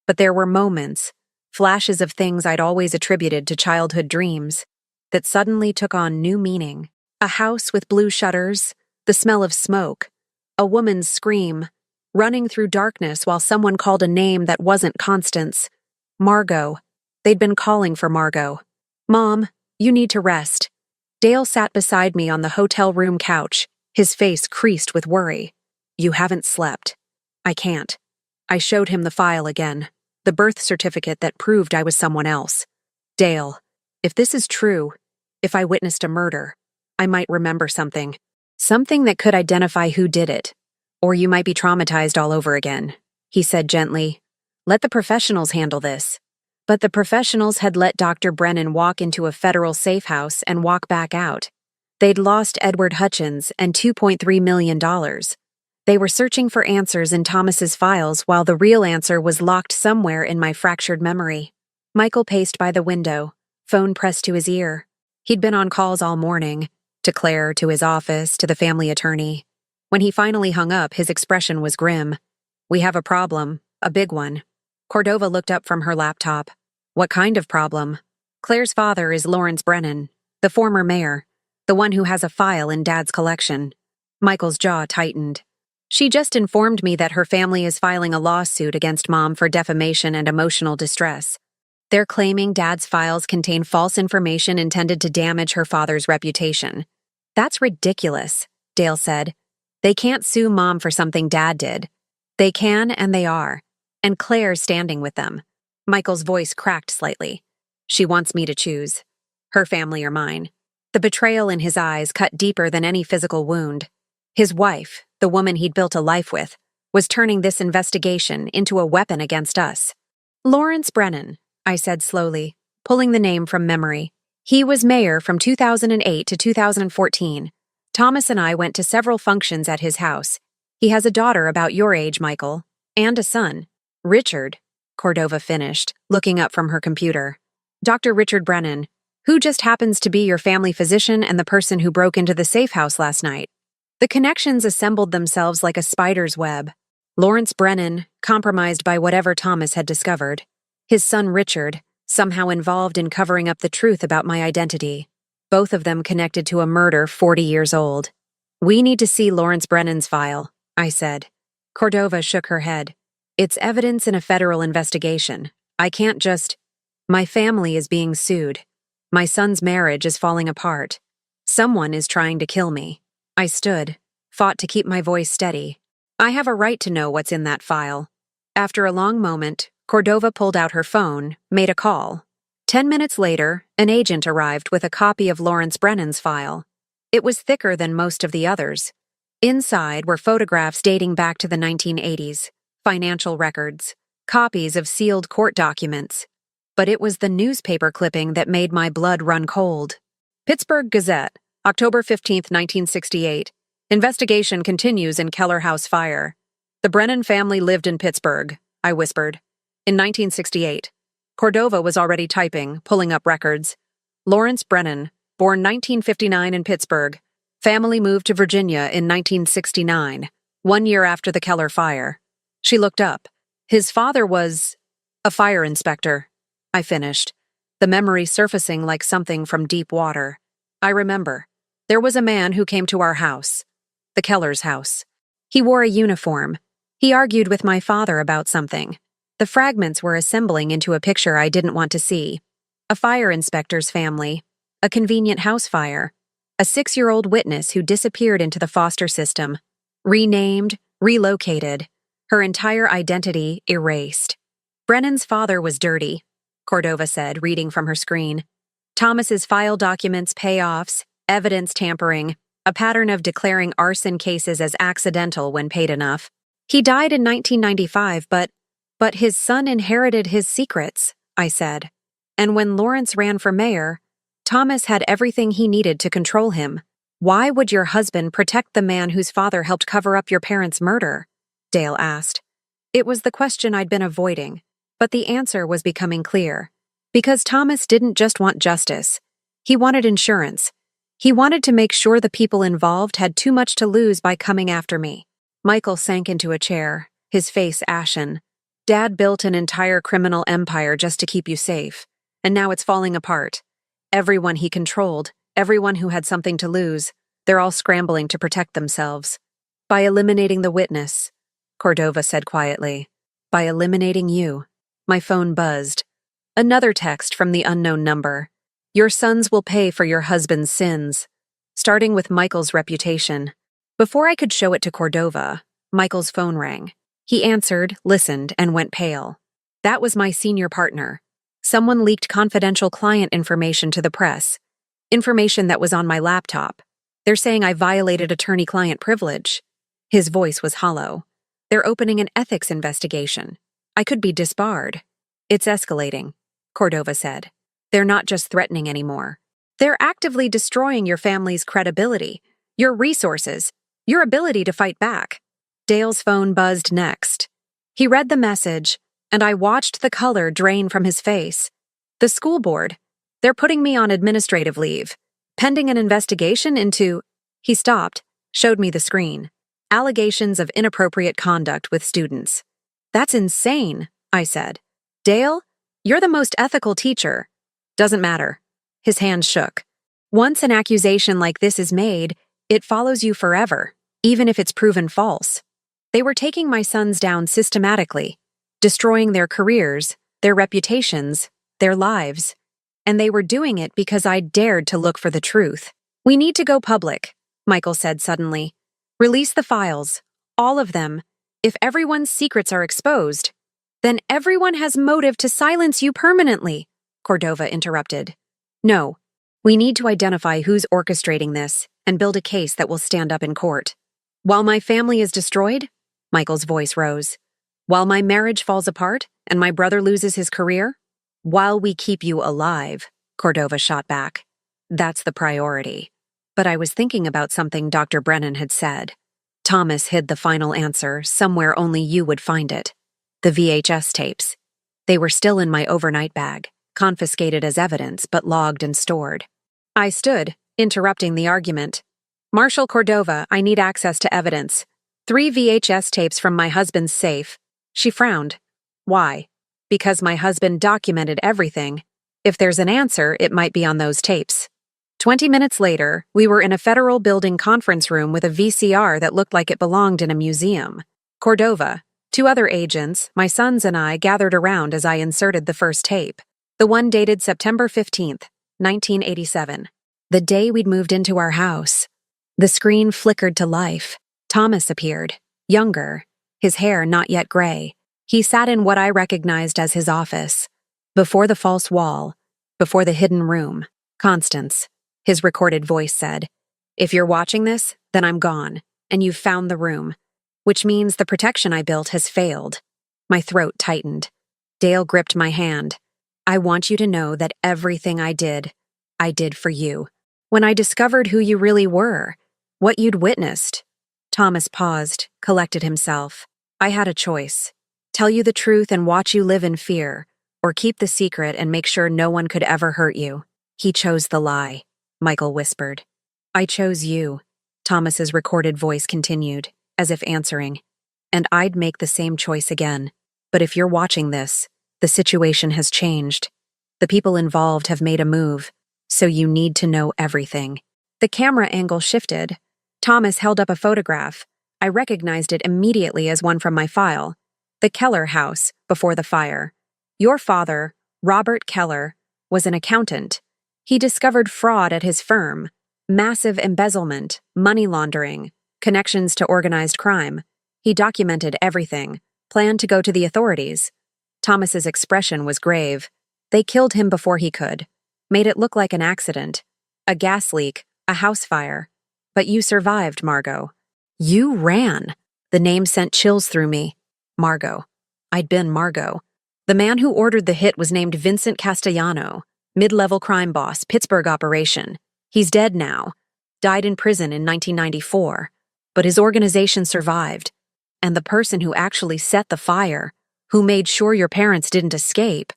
But there were moments, flashes of things I'd always attributed to childhood dreams, that suddenly took on new meaning. A house with blue shutters, the smell of smoke, a woman's scream, running through darkness while someone called a name that wasn't Constance. Margot. They'd been calling for Margot. Mom, you need to rest. Dale sat beside me on the hotel room couch, his face creased with worry. You haven't slept. I can't. I showed him the file again, the birth certificate that proved I was someone else. Dale, if this is true, if I witnessed a murder, I might remember something. Something that could identify who did it. Or you might be traumatized all over again, he said gently. Let the professionals handle this. But the professionals had let Dr. Brennan walk into a federal safe house and walk back out. They'd lost Edward Hutchins and $2.3 million. They were searching for answers in Thomas's files while the real answer was locked somewhere in my fractured memory. Michael paced by the window, phone pressed to his ear. He'd been on calls all morning, to Claire, to his office, to the family attorney. When he finally hung up, his expression was grim. We have a problem, a big one. Cordova looked up from her laptop. What kind of problem? Claire's father is Lawrence Brennan, the former mayor, the one who has a file in Dad's collection. Michael's jaw tightened. She just informed me that her family is filing a lawsuit against Mom for defamation and emotional distress. They're claiming Dad's files contain false information intended to damage her father's reputation. That's ridiculous, Dale said. They can't sue Mom for something Dad did. They can and they are. And Claire's standing with them. Michael's voice cracked slightly. She wants me to choose. Her family or mine. The betrayal in his eyes cut deeper than any physical wound. His wife, the woman he'd built a life with, was turning this investigation into a weapon against us. Lawrence Brennan, I said slowly, pulling the name from memory. He was mayor from 2008 to 2014. Thomas and I went to several functions at his house. He has a daughter about your age, Michael, and a son. Richard, Cordova finished, looking up from her computer. Dr. Richard Brennan, who just happens to be your family physician and the person who broke into the safe house last night. The connections assembled themselves like a spider's web. Lawrence Brennan, compromised by whatever Thomas had discovered. His son Richard, somehow involved in covering up the truth about my identity. Both of them connected to a murder 40 years old. We need to see Lawrence Brennan's file, I said. Cordova shook her head. It's evidence in a federal investigation. I can't just... My family is being sued. My son's marriage is falling apart. Someone is trying to kill me. I stood, fought to keep my voice steady. I have a right to know what's in that file. After a long moment, Cordova pulled out her phone, made a call. 10 minutes later, an agent arrived with a copy of Lawrence Brennan's file. It was thicker than most of the others. Inside were photographs dating back to the 1980s, financial records, copies of sealed court documents. But it was the newspaper clipping that made my blood run cold. Pittsburgh Gazette, October 15, 1968. Investigation continues in Keller House fire. The Brennan family lived in Pittsburgh, I whispered. In 1968. Cordova was already typing, pulling up records. Lawrence Brennan, born 1959 in Pittsburgh. Family moved to Virginia in 1969, 1 year after the Keller fire. She looked up. His father was a fire inspector. I finished, the memory surfacing like something from deep water. I remember. There was a man who came to our house. The Keller's house. He wore a uniform. He argued with my father about something. The fragments were assembling into a picture I didn't want to see. A fire inspector's family. A convenient house fire. A 6-year-old witness who disappeared into the foster system. Renamed, relocated. Her entire identity erased. Brennan's father was dirty, Cordova said, reading from her screen. Thomas's file documents, payoffs, evidence tampering, a pattern of declaring arson cases as accidental when paid enough. He died in 1995, but his son inherited his secrets, I said. And when Lawrence ran for mayor, Thomas had everything he needed to control him. Why would your husband protect the man whose father helped cover up your parents' murder? Dale asked. It was the question I'd been avoiding, but the answer was becoming clear. Because Thomas didn't just want justice. He wanted insurance. He wanted to make sure the people involved had too much to lose by coming after me. Michael sank into a chair, his face ashen. Dad built an entire criminal empire just to keep you safe, and now it's falling apart. Everyone he controlled, everyone who had something to lose, they're all scrambling to protect themselves. By eliminating the witness, Cordova said quietly. By eliminating you. My phone buzzed. Another text from the unknown number. Your sons will pay for your husband's sins. Starting with Michael's reputation. Before I could show it to Cordova, Michael's phone rang. He answered, listened, and went pale. That was my senior partner. Someone leaked confidential client information to the press. Information that was on my laptop. They're saying I violated attorney-client privilege. His voice was hollow. They're opening an ethics investigation. I could be disbarred. It's escalating, Cordova said. They're not just threatening anymore. They're actively destroying your family's credibility, your resources, your ability to fight back. Dale's phone buzzed next. He read the message, and I watched the color drain from his face. The school board. They're putting me on administrative leave, pending an investigation into... He stopped, showed me the screen. Allegations of inappropriate conduct with students. That's insane, I said. Dale, you're the most ethical teacher. Doesn't matter. His hands shook. Once an accusation like this is made, it follows you forever, even if it's proven false. They were taking my sons down systematically, destroying their careers, their reputations, their lives. And they were doing it because I dared to look for the truth. We need to go public, Michael said suddenly. Release the files, all of them. If everyone's secrets are exposed, then everyone has motive to silence you permanently, Cordova interrupted. No, we need to identify who's orchestrating this and build a case that will stand up in court. While my family is destroyed, Michael's voice rose. While my marriage falls apart and my brother loses his career, while we keep you alive, Cordova shot back. That's the priority. But I was thinking about something Dr. Brennan had said. Thomas hid the final answer somewhere only you would find it. The VHS tapes. They were still in my overnight bag. confiscated as evidence but logged and stored. I stood, interrupting the argument. Marshal Cordova, I need access to evidence. 3 VHS tapes from my husband's safe. She frowned. Why? Because my husband documented everything. If there's an answer, it might be on those tapes. 20 minutes later, we were in a federal building conference room with a VCR that looked like it belonged in a museum. Cordova, 2 other agents, my sons and I gathered around as I inserted the first tape. The one dated September 15th, 1987. The day we'd moved into our house. The screen flickered to life. Thomas appeared, younger, his hair not yet gray. He sat in what I recognized as his office. Before the false wall, before the hidden room. Constance, his recorded voice said, if you're watching this, then I'm gone, and you've found the room. Which means the protection I built has failed. My throat tightened. Dale gripped my hand. I want you to know that everything I did for you. When I discovered who you really were, what you'd witnessed. Thomas paused, collected himself. I had a choice. Tell you the truth and watch you live in fear, or keep the secret and make sure no one could ever hurt you. He chose the lie, Michael whispered. I chose you, Thomas's recorded voice continued, as if answering. And I'd make the same choice again. But if you're watching this, the situation has changed. The people involved have made a move, so you need to know everything. The camera angle shifted. Thomas held up a photograph. I recognized it immediately as one from my file. The Keller house, before the fire. Your father, Robert Keller, was an accountant. He discovered fraud at his firm, massive embezzlement, money laundering, connections to organized crime. He documented everything, planned to go to the authorities. Thomas's expression was grave. They killed him before he could, made it look like an accident, a gas leak, a house fire. But you survived, Margot. You ran. The name sent chills through me. Margot. I'd been Margot. The man who ordered the hit was named Vincent Castellano, mid-level crime boss, Pittsburgh operation. He's dead now. Died in prison in 1994. But his organization survived. And the person who actually set the fire, who made sure your parents didn't escape.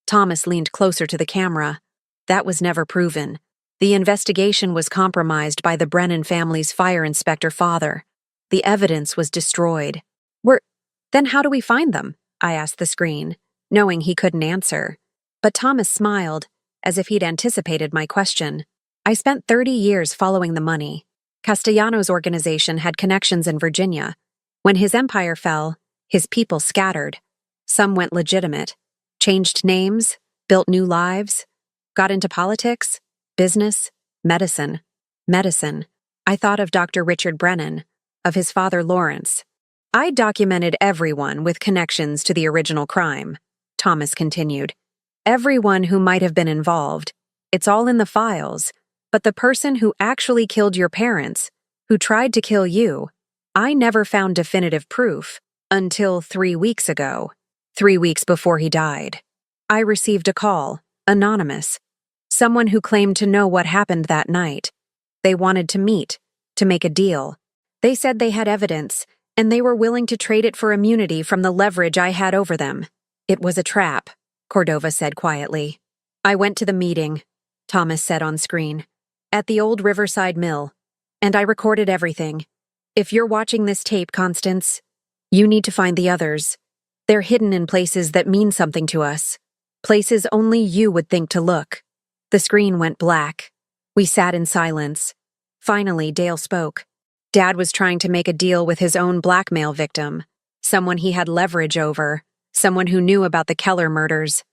Thomas leaned closer to the camera. That was never proven. The investigation was compromised by the Brennan family's fire inspector father. The evidence was destroyed. Then how do we find them? I asked the screen, knowing he couldn't answer. But Thomas smiled, as if he'd anticipated my question. I spent 30 years following the money. Castellano's organization had connections in Virginia. When his empire fell, his people scattered. Some went legitimate, changed names, built new lives, got into politics, business, medicine. Medicine. I thought of Dr. Richard Brennan, of his father Lawrence. I documented everyone with connections to the original crime, Thomas continued. Everyone who might have been involved. It's all in the files. But the person who actually killed your parents, who tried to kill you, I never found definitive proof until 3 weeks ago, 3 weeks before he died. I received a call, anonymous. Someone who claimed to know what happened that night. They wanted to meet, to make a deal. They said they had evidence, and they were willing to trade it for immunity from the leverage I had over them. It was a trap, Cordova said quietly. I went to the meeting, Thomas said on screen, at the old Riverside Mill, and I recorded everything. If you're watching this tape, Constance, you need to find the others. They're hidden in places that mean something to us, places only you would think to look. The screen went black. We sat in silence. Finally, Dale spoke. Dad was trying to make a deal with his own blackmail victim, someone he had leverage over, someone who knew about the Keller murders,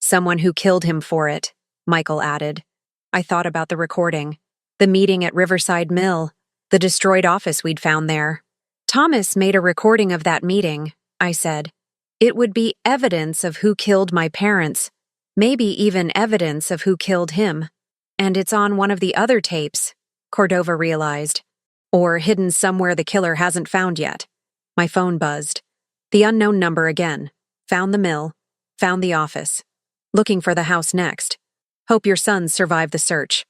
someone who killed him for it, Michael added. I thought about the recording, the meeting at Riverside Mill, the destroyed office we'd found there. Thomas made a recording of that meeting, I said. It would be evidence of who killed my parents, maybe even evidence of who killed him. And it's on one of the other tapes, Cordova realized. Or hidden somewhere the killer hasn't found yet. My phone buzzed. The unknown number again. Found the mill. Found the office. Looking for the house next. Hope your sons survive the search.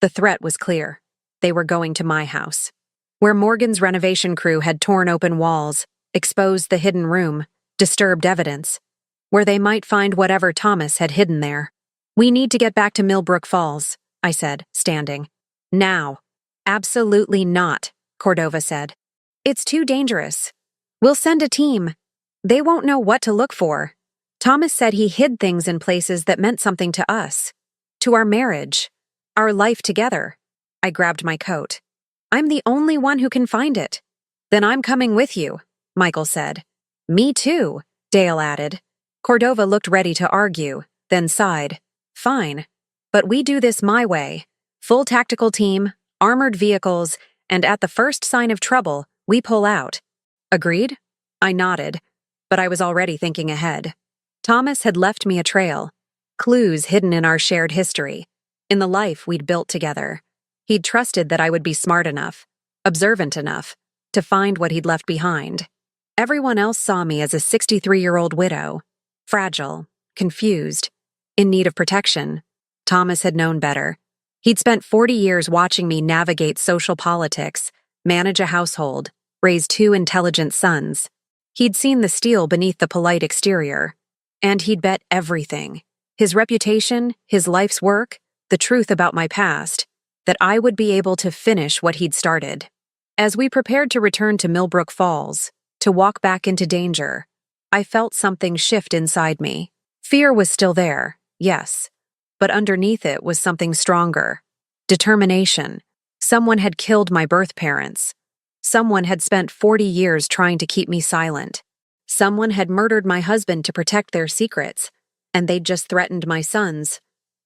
The threat was clear. They were going to my house. Where Morgan's renovation crew had torn open walls, exposed the hidden room, disturbed evidence. Where they might find whatever Thomas had hidden there. We need to get back to Millbrook Falls, I said, standing. Now. Absolutely not, Cordova said. It's too dangerous. We'll send a team. They won't know what to look for. Thomas said he hid things in places that meant something to us. To our marriage. Our life together. I grabbed my coat. I'm the only one who can find it. Then I'm coming with you, Michael said. Me too, Dale added. Cordova looked ready to argue, then sighed. Fine. But we do this my way. Full tactical team, armored vehicles, and at the first sign of trouble, we pull out. Agreed? I nodded, but I was already thinking ahead. Thomas had left me a trail. Clues hidden in our shared history. In the life we'd built together. He'd trusted that I would be smart enough, observant enough, to find what he'd left behind. Everyone else saw me as a 63-year-old widow. Fragile, confused, in need of protection. Thomas had known better. He'd spent 40 years watching me navigate social politics, manage a household, raise 2 intelligent sons. He'd seen the steel beneath the polite exterior. And he'd bet everything. His reputation, his life's work, the truth about my past, that I would be able to finish what he'd started. As we prepared to return to Millbrook Falls, to walk back into danger, I felt something shift inside me. Fear was still there, yes, but underneath it was something stronger. Determination. Someone had killed my birth parents. Someone had spent 40 years trying to keep me silent. Someone had murdered my husband to protect their secrets, and they'd just threatened my sons.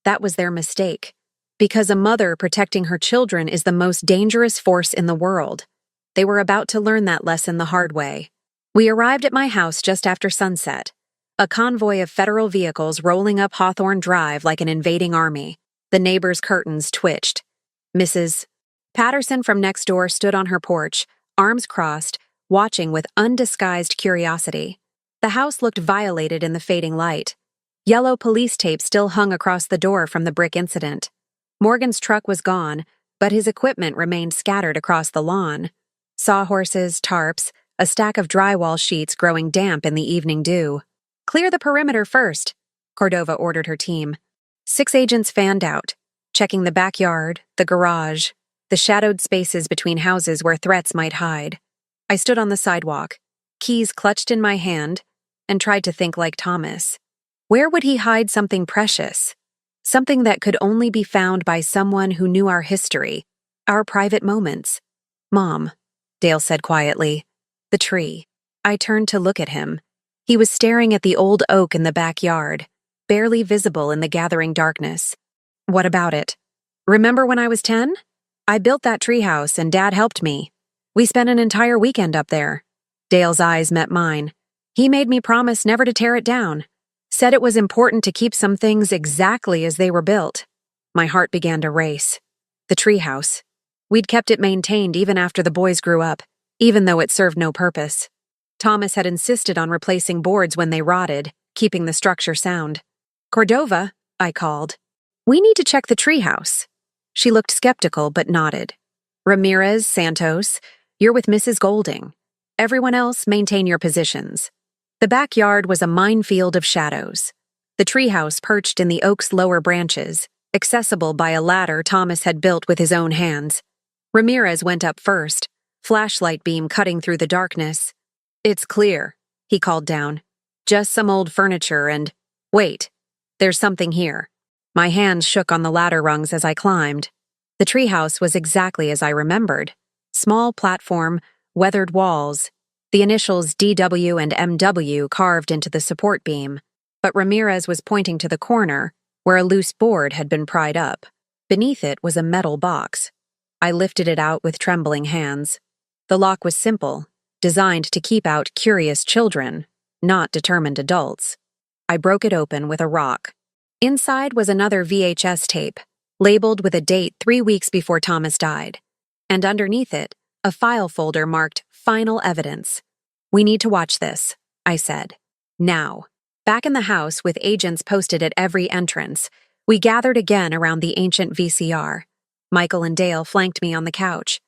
That was their mistake. Because a mother protecting her children is the most dangerous force in the world. They were about to learn that lesson the hard way. We arrived at my house just after sunset. A convoy of federal vehicles rolling up Hawthorne Drive like an invading army. The neighbors' curtains twitched. Mrs. Patterson from next door stood on her porch, arms crossed, watching with undisguised curiosity. The house looked violated in the fading light. Yellow police tape still hung across the door from the brick incident. Morgan's truck was gone, but his equipment remained scattered across the lawn. Sawhorses, tarps, a stack of drywall sheets growing damp in the evening dew. Clear the perimeter first, Cordova ordered her team. 6 agents fanned out, checking the backyard, the garage, the shadowed spaces between houses where threats might hide. I stood on the sidewalk, keys clutched in my hand, and tried to think like Thomas. Where would he hide something precious? Something that could only be found by someone who knew our history, our private moments. Mom, Dale said quietly. The tree. I turned to look at him. He was staring at the old oak in the backyard, barely visible in the gathering darkness. What about it? Remember when I was 10? I built that treehouse and Dad helped me. We spent an entire weekend up there. Dale's eyes met mine. He made me promise never to tear it down. Said it was important to keep some things exactly as they were built. My heart began to race. The treehouse. We'd kept it maintained even after the boys grew up, even though it served no purpose. Thomas had insisted on replacing boards when they rotted, keeping the structure sound. Cordova, I called. We need to check the treehouse. She looked skeptical but nodded. Ramirez, Santos, you're with Mrs. Golding. Everyone else, maintain your positions. The backyard was a minefield of shadows. The treehouse perched in the oak's lower branches, accessible by a ladder Thomas had built with his own hands. Ramirez went up first, flashlight beam cutting through the darkness. It's clear, he called down. Just some old furniture and... Wait, there's something here. My hands shook on the ladder rungs as I climbed. The treehouse was exactly as I remembered. Small platform, weathered walls, the initials DW and MW carved into the support beam. But Ramirez was pointing to the corner, where a loose board had been pried up. Beneath it was a metal box. I lifted it out with trembling hands. The lock was simple, designed to keep out curious children, not determined adults. I broke it open with a rock. Inside was another VHS tape, labeled with a date 3 weeks before Thomas died. And underneath it, a file folder marked Final Evidence. We need to watch this, I said. Now. Back in the house with agents posted at every entrance, we gathered again around the ancient VCR. Michael and Dale flanked me on the couch.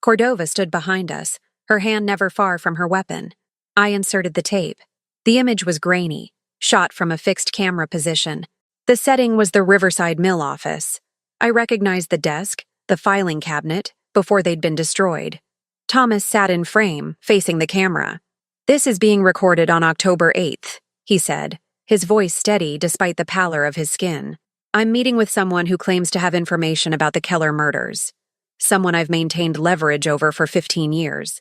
Cordova stood behind us, her hand never far from her weapon. I inserted the tape. The image was grainy, shot from a fixed camera position. The setting was the Riverside Mill office. I recognized the desk, the filing cabinet, before they'd been destroyed. Thomas sat in frame, facing the camera. "This is being recorded on October 8th, he said, his voice steady despite the pallor of his skin. "I'm meeting with someone who claims to have information about the Keller murders. Someone I've maintained leverage over for 15 years.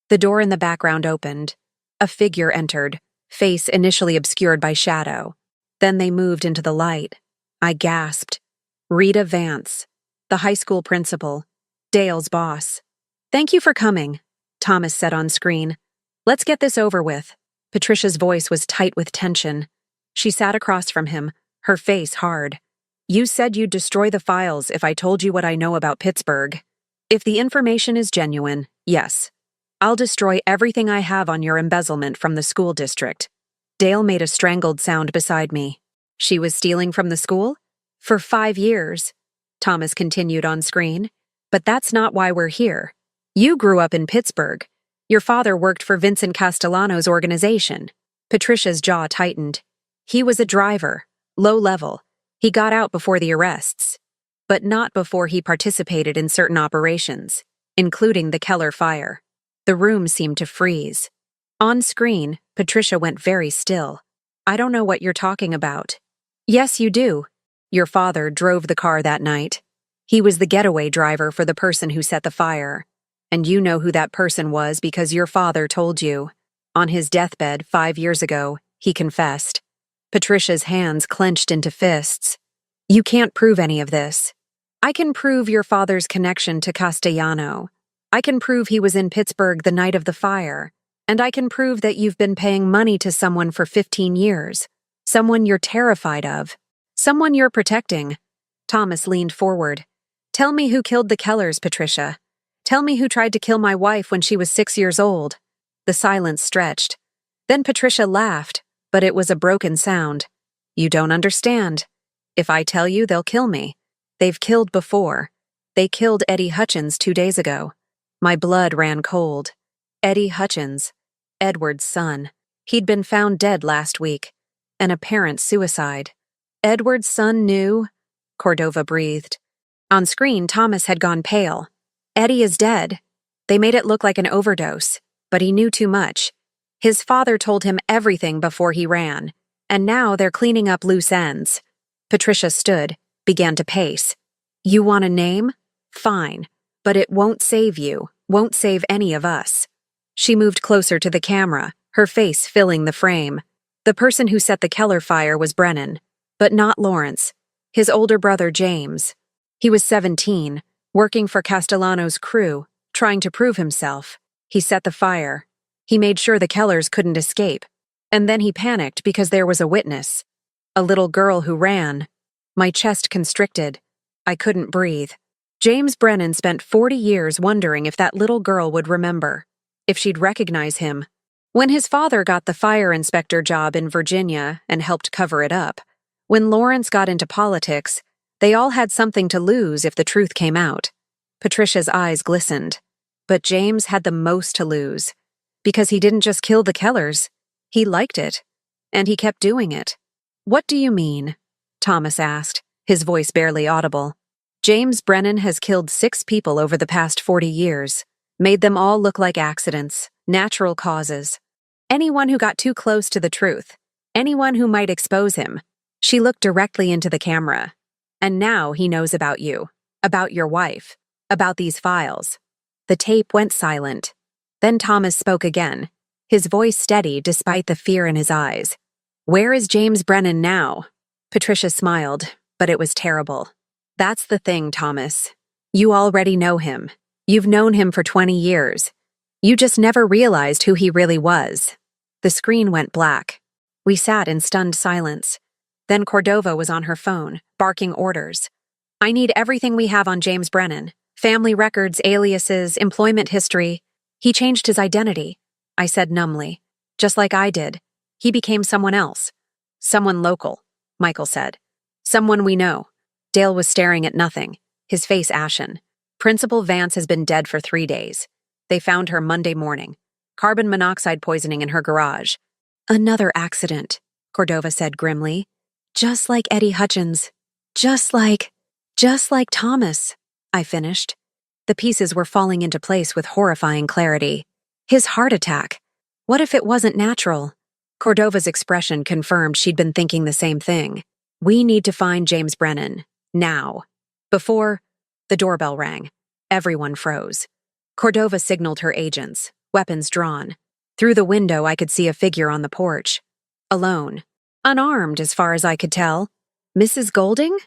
The door in the background opened. A figure entered, face initially obscured by shadow. Then they moved into the light. I gasped. Rita Vance, the high school principal, Dale's boss. "Thank you for coming," Thomas said on screen. "Let's get this over with." Patricia's voice was tight with tension. She sat across from him, her face hard. "You said you'd destroy the files if I told you what I know about Pittsburgh. If the information is genuine, yes. I'll destroy everything I have on your embezzlement from the school district." Dale made a strangled sound beside me. "She was stealing from the school? For 5 years," Thomas continued on screen. "But that's not why we're here. You grew up in Pittsburgh. Your father worked for Vincent Castellano's organization." Patricia's jaw tightened. "He was a driver, low level. He got out before the arrests. But not before he participated in certain operations, including the Keller fire." The room seemed to freeze. On screen, Patricia went very still. "I don't know what you're talking about." "Yes, you do. Your father drove the car that night. He was the getaway driver for the person who set the fire. And you know who that person was because your father told you. On his deathbed 5 years ago, he confessed." Patricia's hands clenched into fists. "You can't prove any of this. I can prove your father's connection to Castellano. I can prove he was in Pittsburgh the night of the fire. And I can prove that you've been paying money to someone for 15 years. Someone you're terrified of. Someone you're protecting." Thomas leaned forward. "Tell me who killed the Kellers, Patricia. Tell me who tried to kill my wife when she was 6 years old." The silence stretched. Then Patricia laughed, but it was a broken sound. "You don't understand. If I tell you, they'll kill me. They've killed before. They killed Eddie Hutchins 2 days ago." My blood ran cold. Eddie Hutchins, Edward's son. He'd been found dead last week. An apparent suicide. "Edward's son knew?" Cordova breathed. On screen, Thomas had gone pale. "Eddie is dead. They made it look like an overdose, but he knew too much. His father told him everything before he ran, and now they're cleaning up loose ends." Patricia stood, began to pace. "You want a name? Fine. But it won't save you, won't save any of us." She moved closer to the camera, her face filling the frame. The person who set the Keller fire was Brennan, but not Lawrence. His older brother, James. He was 17, working for Castellano's crew, trying to prove himself. He set the fire. He made sure the Kellers couldn't escape. And then he panicked because there was a witness. A little girl who ran. My chest constricted. I couldn't breathe. James Brennan spent 40 years wondering if that little girl would remember, if she'd recognize him. When his father got the fire inspector job in Virginia and helped cover it up, when Lawrence got into politics, they all had something to lose if the truth came out. Patricia's eyes glistened. But James had the most to lose, because he didn't just kill the Kellers. He liked it, and he kept doing it. "What do you mean?" Thomas asked, his voice barely audible. "James Brennan has killed 6 people over the past 40 years, made them all look like accidents, natural causes. Anyone who got too close to the truth, anyone who might expose him." She looked directly into the camera. "And now he knows about you, about your wife, about these files." The tape went silent. Then Thomas spoke again, his voice steady despite the fear in his eyes. "Where is James Brennan now?" Patricia smiled, but it was terrible. "That's the thing, Thomas. You already know him. You've known him for 20 years. You just never realized who he really was." The screen went black. We sat in stunned silence. Then Cordova was on her phone, barking orders. "I need everything we have on James Brennan. Family records, aliases, employment history. He changed his identity," I said numbly. "Just like I did. He became someone else." "Someone local," Michael said. "Someone we know." Dale was staring at nothing, his face ashen. "Principal Vance has been dead for 3 days. They found her Monday morning. Carbon monoxide poisoning in her garage." "Another accident," Cordova said grimly. Just like Eddie Hutchins. Just like Thomas, I finished. The pieces were falling into place with horrifying clarity. His heart attack. What if it wasn't natural? Cordova's expression confirmed she'd been thinking the same thing. We need to find James Brennan. Now. Before, the doorbell rang. Everyone froze. Cordova signaled her agents, weapons drawn. Through the window, I could see a figure on the porch. Alone. Unarmed, as far as I could tell. Mrs. Golding?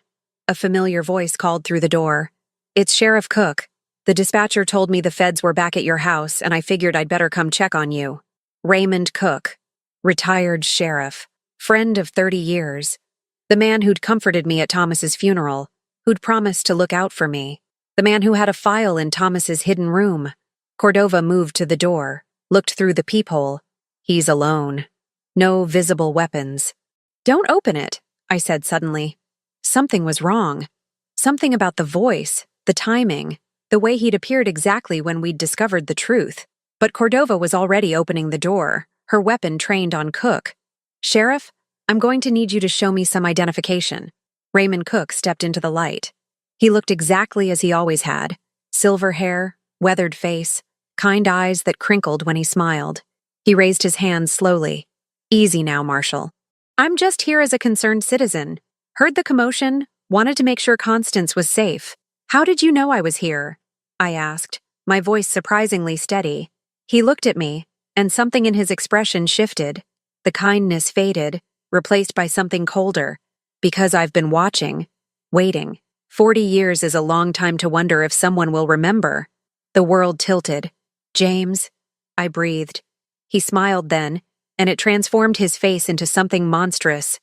A familiar voice called through the door. It's Sheriff Cook. The dispatcher told me the feds were back at your house, and I figured I'd better come check on you. Raymond Cook. Retired sheriff. Friend of 30 years. The man who'd comforted me at Thomas's funeral. Who'd promised to look out for me. The man who had a file in Thomas's hidden room. Cordova moved to the door, looked through the peephole. He's alone. No visible weapons. Don't open it, I said suddenly. Something was wrong. Something about the voice, the timing, the way he'd appeared exactly when we'd discovered the truth. But Cordova was already opening the door, her weapon trained on Cook. Sheriff, I'm going to need you to show me some identification. Raymond Cook stepped into the light. He looked exactly as he always had. Silver hair, weathered face, kind eyes that crinkled when he smiled. He raised his hands slowly. Easy now, Marshal. I'm just here as a concerned citizen. Heard the commotion, wanted to make sure Constance was safe. How did you know I was here? I asked, my voice surprisingly steady. He looked at me, and something in his expression shifted. The kindness faded, replaced by something colder. Because I've been watching, waiting. 40 years is a long time to wonder if someone will remember. The world tilted. James, I breathed. He smiled then, and it transformed his face into something monstrous.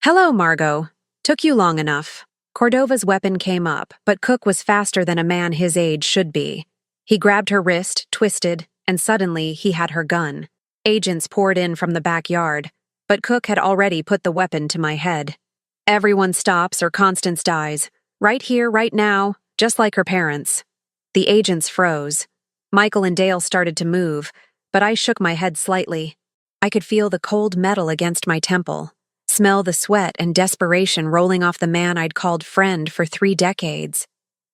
Hello, Margot. Took you long enough. Cordova's weapon came up, but Cook was faster than a man his age should be. He grabbed her wrist, twisted, and suddenly he had her gun. Agents poured in from the backyard, but Cook had already put the weapon to my head. Everyone stops or Constance dies. Right here, right now, just like her parents. The agents froze. Michael and Dale started to move, but I shook my head slightly. I could feel the cold metal against my temple, smell the sweat and desperation rolling off the man I'd called friend for 3 decades.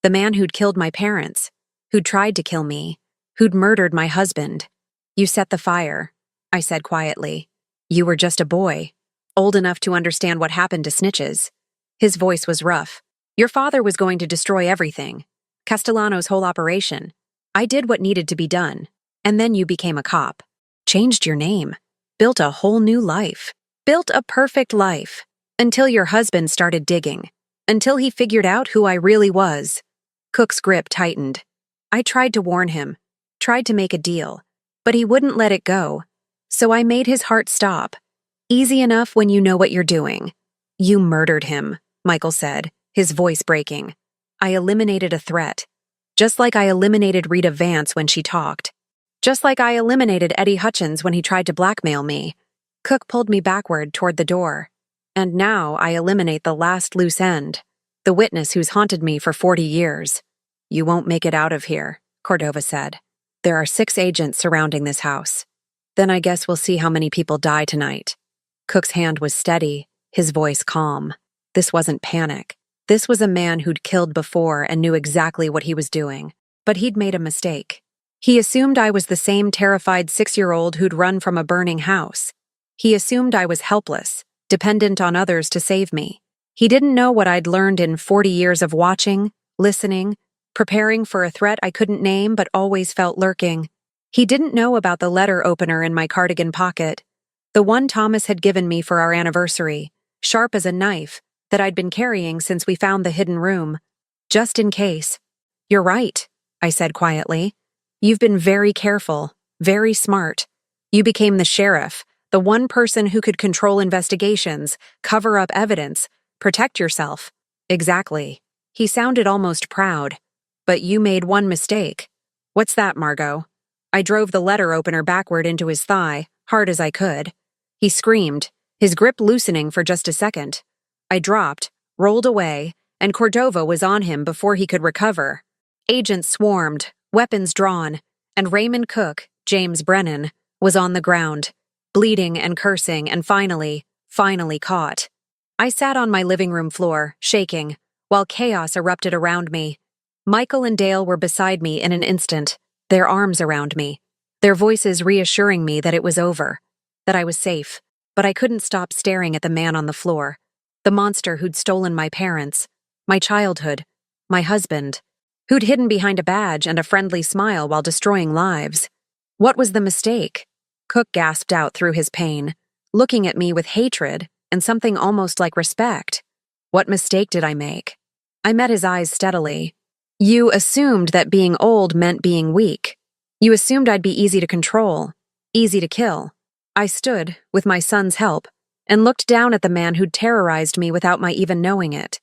The man who'd killed my parents, who'd tried to kill me, who'd murdered my husband. You set the fire, I said quietly. You were just a boy, old enough to understand what happened to snitches. His voice was rough. Your father was going to destroy everything. Castellano's whole operation. I did what needed to be done. And then you became a cop. Changed your name. Built a whole new life. Built a perfect life. Until your husband started digging. Until he figured out who I really was. Cook's grip tightened. I tried to warn him. Tried to make a deal. But he wouldn't let it go. So I made his heart stop. Easy enough when you know what you're doing. You murdered him, Michael said, his voice breaking. I eliminated a threat. Just like I eliminated Rita Vance when she talked. Just like I eliminated Eddie Hutchins when he tried to blackmail me. Cook pulled me backward toward the door. And now I eliminate the last loose end. The witness who's haunted me for 40 years. You won't make it out of here, Cordova said. There are 6 agents surrounding this house. Then I guess we'll see how many people die tonight. Cook's hand was steady, his voice calm. This wasn't panic. This was a man who'd killed before and knew exactly what he was doing. But he'd made a mistake. He assumed I was the same terrified 6-year-old who'd run from a burning house. He assumed I was helpless, dependent on others to save me. He didn't know what I'd learned in 40 years of watching, listening, preparing for a threat I couldn't name but always felt lurking. He didn't know about the letter opener in my cardigan pocket, the one Thomas had given me for our anniversary, sharp as a knife, that I'd been carrying since we found the hidden room. Just in case. You're right, I said quietly. You've been very careful, very smart. You became the sheriff, the one person who could control investigations, cover up evidence, protect yourself. Exactly. He sounded almost proud. But you made one mistake. What's that, Margot? I drove the letter opener backward into his thigh, hard as I could. He screamed, his grip loosening for just a second. I dropped, rolled away, and Cordova was on him before he could recover. Agents swarmed, weapons drawn, and Raymond Cook, James Brennan, was on the ground, bleeding and cursing and finally caught. I sat on my living room floor, shaking, while chaos erupted around me. Michael and Dale were beside me in an instant, their arms around me, their voices reassuring me that it was over, that I was safe. But I couldn't stop staring at the man on the floor, the monster who'd stolen my parents, my childhood, my husband, who'd hidden behind a badge and a friendly smile while destroying lives. What was the mistake? Cook gasped out through his pain, looking at me with hatred and something almost like respect. What mistake did I make? I met his eyes steadily. You assumed that being old meant being weak. You assumed I'd be easy to control, easy to kill. I stood, with my son's help, and looked down at the man who'd terrorized me without my even knowing it.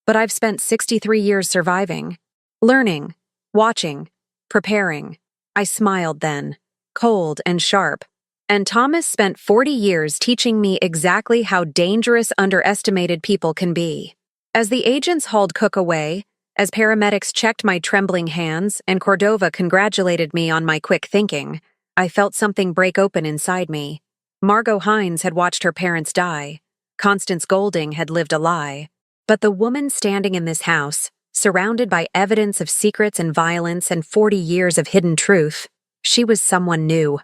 But I've spent 63 years surviving, learning, watching, preparing. I smiled then, cold and sharp. And Thomas spent 40 years teaching me exactly how dangerous underestimated people can be. As the agents hauled Cook away, as paramedics checked my trembling hands and Cordova congratulated me on my quick thinking, I felt something break open inside me. Margot Hines had watched her parents die. Constance Golding had lived a lie. But the woman standing in this house, surrounded by evidence of secrets and violence and 40 years of hidden truth, she was someone new.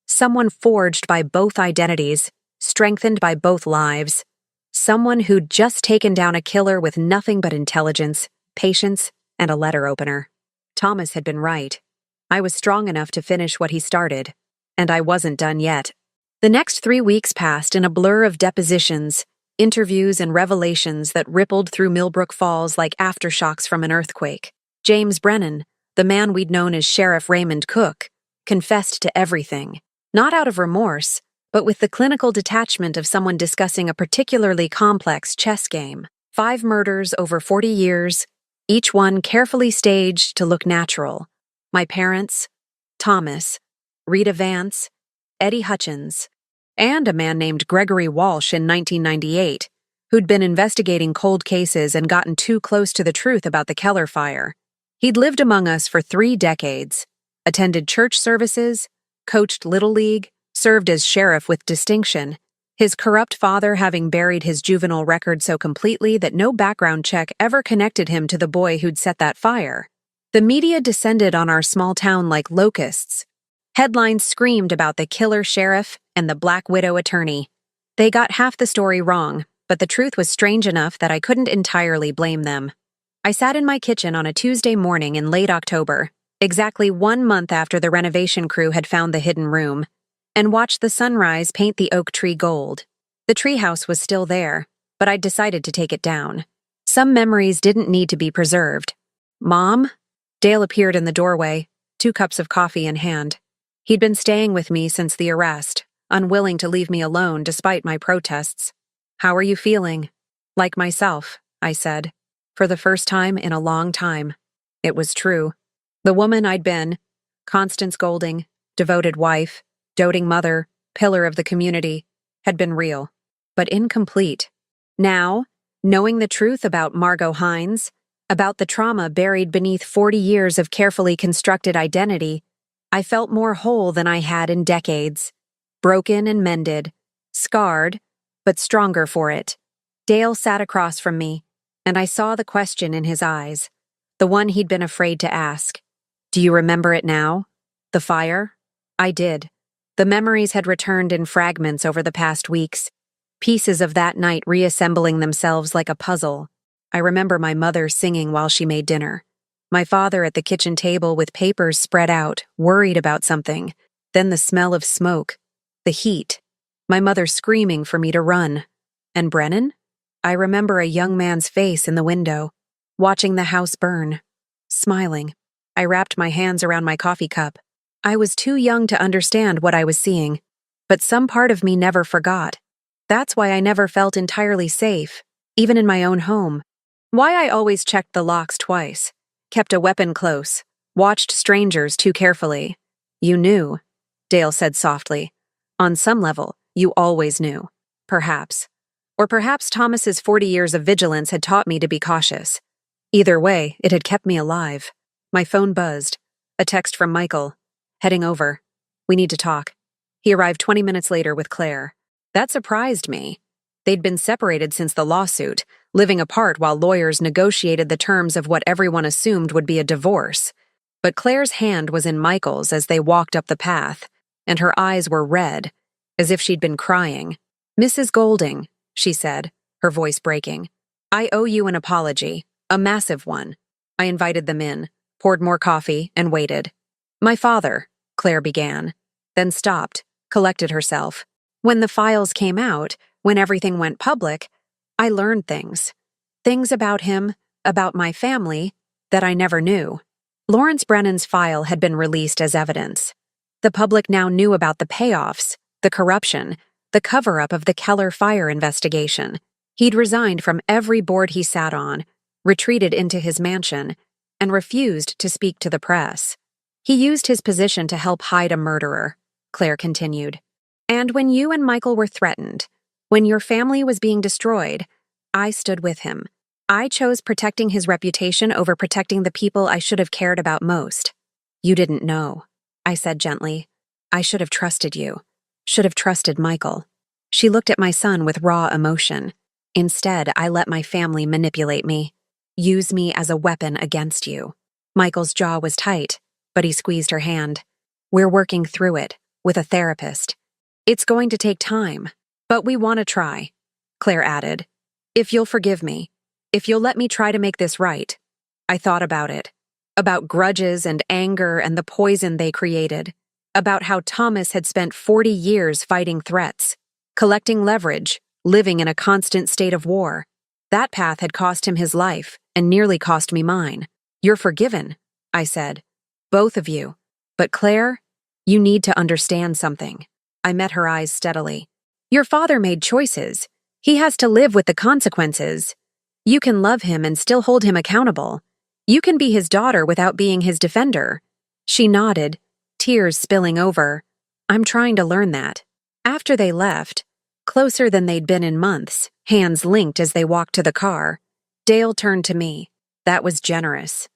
Someone forged by both identities, strengthened by both lives. Someone who'd just taken down a killer with nothing but intelligence, patience, and a letter opener. Thomas had been right. I was strong enough to finish what he started, and I wasn't done yet. The next 3 weeks passed in a blur of depositions, interviews, and revelations that rippled through Millbrook Falls like aftershocks from an earthquake. James Brennan, the man we'd known as Sheriff Raymond Cook, confessed to everything, not out of remorse, but with the clinical detachment of someone discussing a particularly complex chess game. 5 murders over 40 years, each one carefully staged to look natural. My parents, Thomas, Rita Vance, Eddie Hutchins, and a man named Gregory Walsh in 1998, who'd been investigating cold cases and gotten too close to the truth about the Keller fire. He'd lived among us for 3 decades, attended church services, coached Little League, served as sheriff with distinction, his corrupt father having buried his juvenile record so completely that no background check ever connected him to the boy who'd set that fire. The media descended on our small town like locusts. Headlines screamed about the killer sheriff and the Black Widow attorney. They got half the story wrong, but the truth was strange enough that I couldn't entirely blame them. I sat in my kitchen on a Tuesday morning in late October, exactly 1 month after the renovation crew had found the hidden room, and watched the sunrise paint the oak tree gold. The treehouse was still there, but I'd decided to take it down. Some memories didn't need to be preserved. Mom? Dale appeared in the doorway, 2 cups of coffee in hand. He'd been staying with me since the arrest, unwilling to leave me alone despite my protests. How are you feeling? Like myself, I said, for the first time in a long time. It was true. The woman I'd been, Constance Golding, devoted wife, doting mother, pillar of the community, had been real, but incomplete. Now, knowing the truth about Margot Hines, about the trauma buried beneath 40 years of carefully constructed identity, I felt more whole than I had in decades. Broken and mended, scarred, but stronger for it. Dale sat across from me, and I saw the question in his eyes, the one he'd been afraid to ask. Do you remember it now? The fire? I did. The memories had returned in fragments over the past weeks, pieces of that night reassembling themselves like a puzzle. I remember my mother singing while she made dinner, my father at the kitchen table with papers spread out, worried about something, then the smell of smoke, the heat, my mother screaming for me to run. And Brennan? I remember a young man's face in the window, watching the house burn, smiling. I wrapped my hands around my coffee cup. I was too young to understand what I was seeing, but some part of me never forgot. That's why I never felt entirely safe, even in my own home. Why I always checked the locks twice, kept a weapon close, watched strangers too carefully. You knew, Dale said softly. On some level, you always knew. Perhaps. Or perhaps Thomas's 40 years of vigilance had taught me to be cautious. Either way, it had kept me alive. My phone buzzed. A text from Michael. Heading over. We need to talk. He arrived 20 minutes later with Claire. That surprised me. They'd been separated since the lawsuit, living apart while lawyers negotiated the terms of what everyone assumed would be a divorce. But Claire's hand was in Michael's as they walked up the path, and her eyes were red, as if she'd been crying. "Mrs. Golding," she said, her voice breaking, "I owe you an apology, a massive one." I invited them in, poured more coffee, and waited. "My father," Claire began, then stopped, collected herself. "When the files came out, when everything went public, I learned things. Things about him, about my family, that I never knew." Lawrence Brennan's file had been released as evidence. The public now knew about the payoffs, the corruption, the cover-up of the Keller fire investigation. He'd resigned from every board he sat on, retreated into his mansion, and refused to speak to the press. He used his position to help hide a murderer, Claire continued. "And when you and Michael were threatened, when your family was being destroyed, I stood with him. I chose protecting his reputation over protecting the people I should have cared about most." "You didn't know," I said gently. "I should have trusted you. Should have trusted Michael." She looked at my son with raw emotion. "Instead, I let my family manipulate me, use me as a weapon against you." Michael's jaw was tight, but he squeezed her hand. "We're working through it, with a therapist. It's going to take time, but we want to try," Claire added. "If you'll forgive me, if you'll let me try to make this right." I thought about it, about grudges and anger and the poison they created, about how Thomas had spent 40 years fighting threats, collecting leverage, living in a constant state of war. That path had cost him his life and nearly cost me mine. "You're forgiven," I said. "Both of you. But Claire, you need to understand something." I met her eyes steadily. "Your father made choices. He has to live with the consequences. You can love him and still hold him accountable. You can be his daughter without being his defender." She nodded, tears spilling over. "I'm trying to learn that." After they left, closer than they'd been in months, hands linked as they walked to the car, Dale turned to me. That was generous.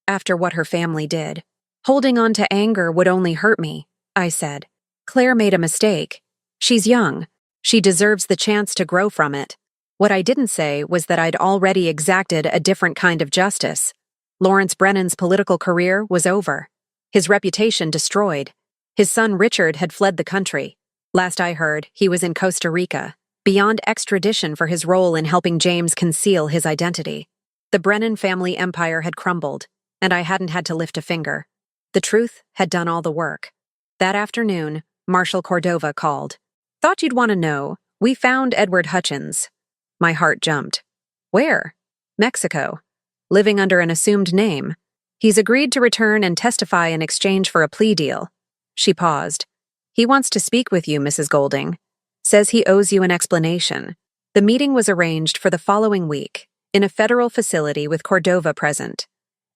After what her family did. "Holding on to anger would only hurt me," I said. "Claire made a mistake. She's young. She deserves the chance to grow from it." What I didn't say was that I'd already exacted a different kind of justice. Lawrence Brennan's political career was over. His reputation destroyed. His son Richard had fled the country. Last I heard, he was in Costa Rica, beyond extradition for his role in helping James conceal his identity. The Brennan family empire had crumbled, and I hadn't had to lift a finger. The truth had done all the work. That afternoon, Marshal Cordova called. "Thought you'd want to know. We found Edward Hutchins." My heart jumped. "Where?" "Mexico. Living under an assumed name. He's agreed to return and testify in exchange for a plea deal." She paused. "He wants to speak with you, Mrs. Golding. Says he owes you an explanation." The meeting was arranged for the following week, in a federal facility with Cordova present.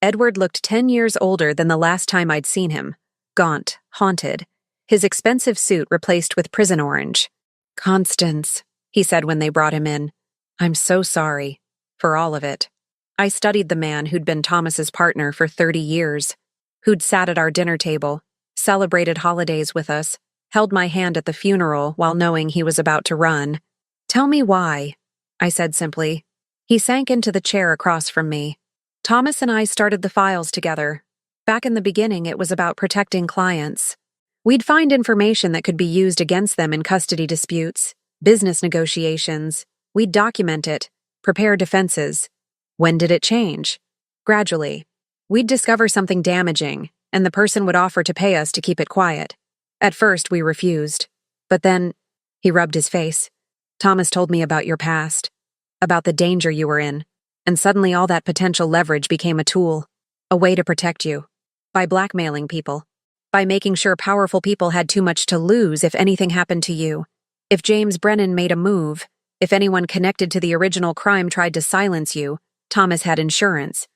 Edward looked 10 years older than the last time I'd seen him. Gaunt, haunted, his expensive suit replaced with prison orange. "Constance," he said when they brought him in. "I'm so sorry. For all of it." I studied the man who'd been Thomas's partner for 30 years, who'd sat at our dinner table, celebrated holidays with us, held my hand at the funeral while knowing he was about to run. "Tell me why," I said simply. He sank into the chair across from me. "Thomas and I started the files together. Back in the beginning, it was about protecting clients. We'd find information that could be used against them in custody disputes, business negotiations. We'd document it, prepare defenses. When did it change? Gradually. We'd discover something damaging, and the person would offer to pay us to keep it quiet. At first, we refused. But then," he rubbed his face, "Thomas told me about your past, about the danger you were in, and suddenly all that potential leverage became a tool, a way to protect you, by blackmailing people, by making sure powerful people had too much to lose if anything happened to you. If James Brennan made a move, if anyone connected to the original crime tried to silence you, Thomas had insurance,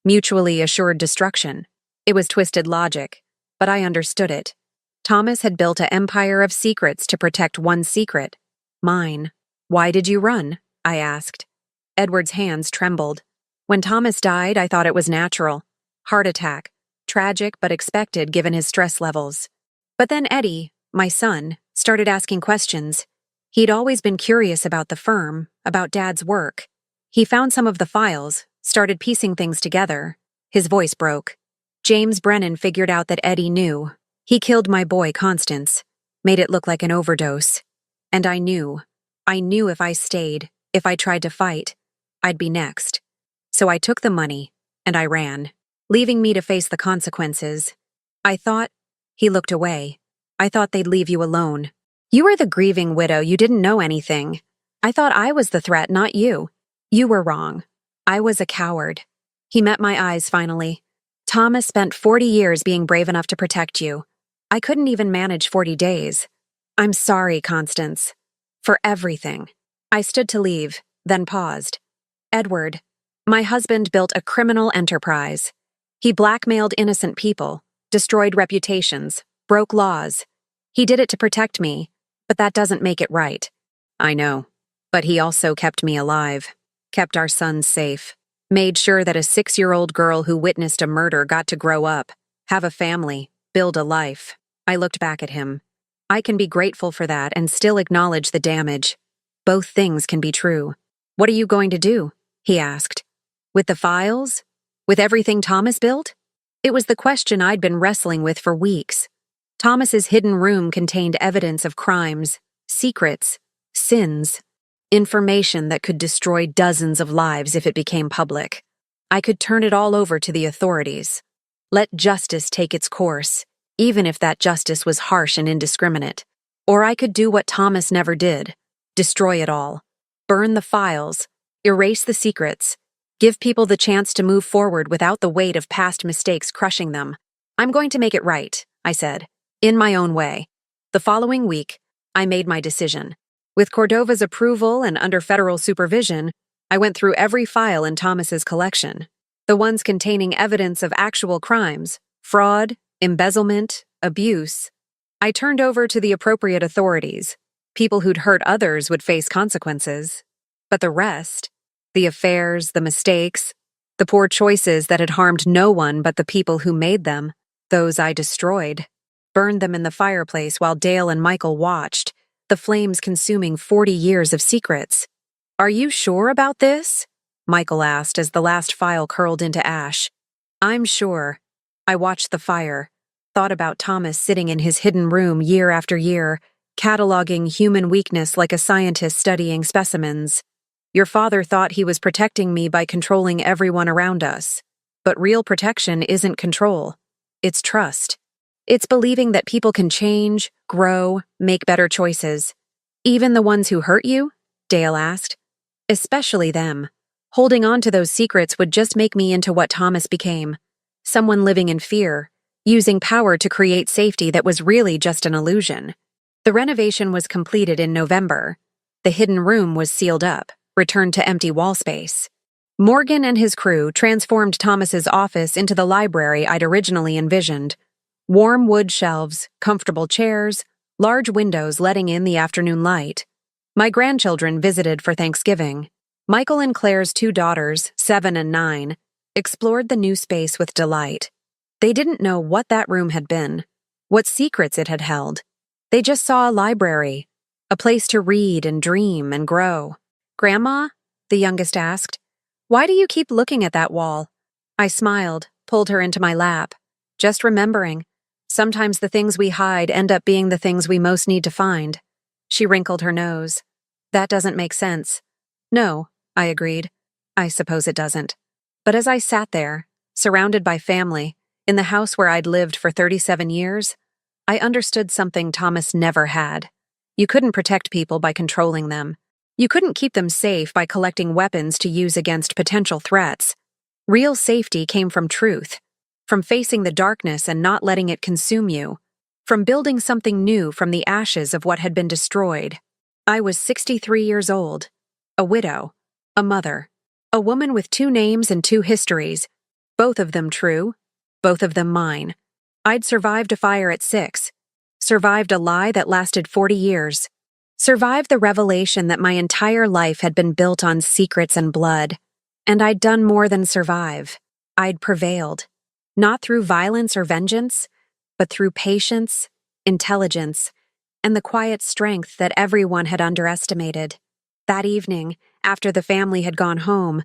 mutually assured destruction. It was twisted logic, but I understood it. Thomas had built an empire of secrets to protect one secret, mine. Why did you run? I asked. Edward's hands trembled. When Thomas died, I thought it was natural. Heart attack. Tragic but expected given his stress levels. But then Eddie, my son, started asking questions. He'd always been curious about the firm, about Dad's work. He found some of the files, started piecing things together. His voice broke. James Brennan figured out that Eddie knew. He killed my boy, Constance, made it look like an overdose. And I knew. I knew if I stayed, if I tried to fight, I'd be next. So I took the money, and I ran, leaving me to face the consequences. I thought, he looked away. I thought they'd leave you alone. You were the grieving widow, you didn't know anything. I thought I was the threat, not you. You were wrong. I was a coward. He met my eyes finally. Thomas spent 40 years being brave enough to protect you. I couldn't even manage 40 days. I'm sorry, Constance. For everything. I stood to leave, then paused. Edward, my husband built a criminal enterprise. He blackmailed innocent people, destroyed reputations, broke laws. He did it to protect me, but that doesn't make it right. I know. But he also kept me alive, kept our sons safe, made sure that a 6-year-old girl who witnessed a murder got to grow up, have a family, build a life. I looked back at him. I can be grateful for that and still acknowledge the damage. Both things can be true. What are you going to do? He asked. With the files? With everything Thomas built? It was the question I'd been wrestling with for weeks. Thomas's hidden room contained evidence of crimes, secrets, sins, information that could destroy dozens of lives if it became public. I could turn it all over to the authorities. Let justice take its course, even if that justice was harsh and indiscriminate. Or I could do what Thomas never did, destroy it all, burn the files, erase the secrets, give people the chance to move forward without the weight of past mistakes crushing them. I'm going to make it right, I said, in my own way. The following week, I made my decision. With Cordova's approval and under federal supervision, I went through every file in Thomas's collection, the ones containing evidence of actual crimes, fraud, embezzlement, abuse. I turned over to the appropriate authorities. People who'd hurt others would face consequences. But the rest, the affairs, the mistakes, the poor choices that had harmed no one but the people who made them, those I destroyed, burned them in the fireplace while Dale and Michael watched, the flames consuming 40 years of secrets. Are you sure about this? Michael asked as the last file curled into ash. I'm sure. I watched the fire, thought about Thomas sitting in his hidden room year after year, cataloging human weakness like a scientist studying specimens. Your father thought he was protecting me by controlling everyone around us. But real protection isn't control. It's trust. It's believing that people can change, grow, make better choices. Even the ones who hurt you? Dale asked. Especially them. Holding on to those secrets would just make me into what Thomas became. Someone living in fear, using power to create safety that was really just an illusion. The renovation was completed in November. The hidden room was sealed up, returned to empty wall space. Morgan and his crew transformed Thomas's office into the library I'd originally envisioned. Warm wood shelves, comfortable chairs, large windows letting in the afternoon light. My grandchildren visited for Thanksgiving. Michael and Claire's 2 daughters, 7 and 9, explored the new space with delight. They didn't know what that room had been, what secrets it had held. They just saw a library, a place to read and dream and grow. Grandma? The youngest asked. Why do you keep looking at that wall? I smiled, pulled her into my lap. Just remembering. Sometimes the things we hide end up being the things we most need to find. She wrinkled her nose. That doesn't make sense. No, I agreed. I suppose it doesn't. But as I sat there, surrounded by family, in the house where I'd lived for 37 years, I understood something Thomas never had. You couldn't protect people by controlling them. You couldn't keep them safe by collecting weapons to use against potential threats. Real safety came from truth, from facing the darkness and not letting it consume you, from building something new from the ashes of what had been destroyed. I was 63 years old, a widow, a mother, a woman with 2 names and 2 histories, both of them true, both of them mine. I'd survived a fire at 6, survived a lie that lasted 40 years, survived the revelation that my entire life had been built on secrets and blood, and I'd done more than survive. I'd prevailed, not through violence or vengeance, but through patience, intelligence, and the quiet strength that everyone had underestimated. That evening, after the family had gone home,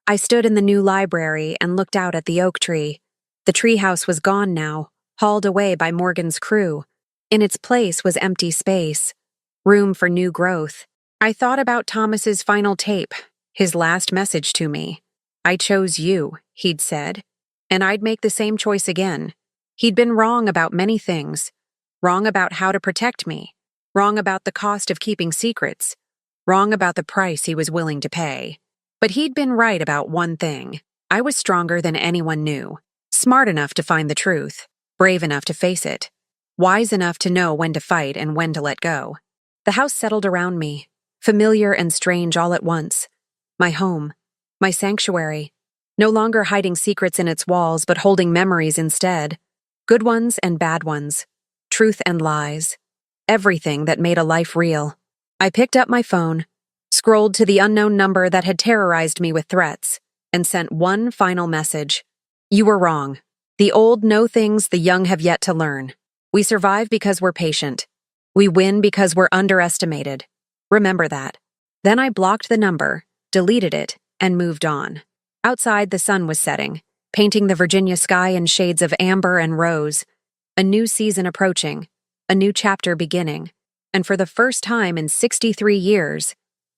I stood in the new library and looked out at the oak tree. The treehouse was gone now, hauled away by Morgan's crew. In its place was empty space, room for new growth. I thought about Thomas's final tape, his last message to me. "I chose you," he'd said, "and I'd make the same choice again." He'd been wrong about many things. Wrong about how to protect me. Wrong about the cost of keeping secrets. Wrong about the price he was willing to pay. But he'd been right about one thing. I was stronger than anyone knew. Smart enough to find the truth. Brave enough to face it. Wise enough to know when to fight and when to let go. The house settled around me, familiar and strange all at once. My home. My sanctuary. No longer hiding secrets in its walls, but holding memories instead. Good ones and bad ones. Truth and lies. Everything that made a life real. I picked up my phone, scrolled to the unknown number that had terrorized me with threats, and sent one final message. "You were wrong. The old know things the young have yet to learn. We survive because we're patient. We win because we're underestimated. Remember that." Then I blocked the number, deleted it, and moved on. Outside, the sun was setting, painting the Virginia sky in shades of amber and rose. A new season approaching, a new chapter beginning, and for the first time in 63 years,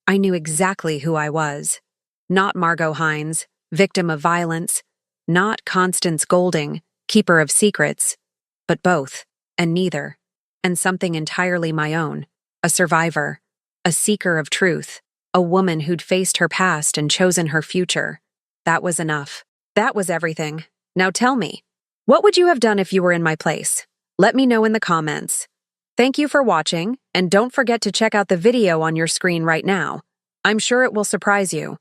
I knew exactly who I was. Not Margot Hines, victim of violence, not Constance Golding, keeper of secrets, but both, and neither, and something entirely my own, a survivor, a seeker of truth, a woman who'd faced her past and chosen her future. That was enough. That was everything. Now tell me, what would you have done if you were in my place? Let me know in the comments. Thank you for watching, and don't forget to check out the video on your screen right now. I'm sure it will surprise you.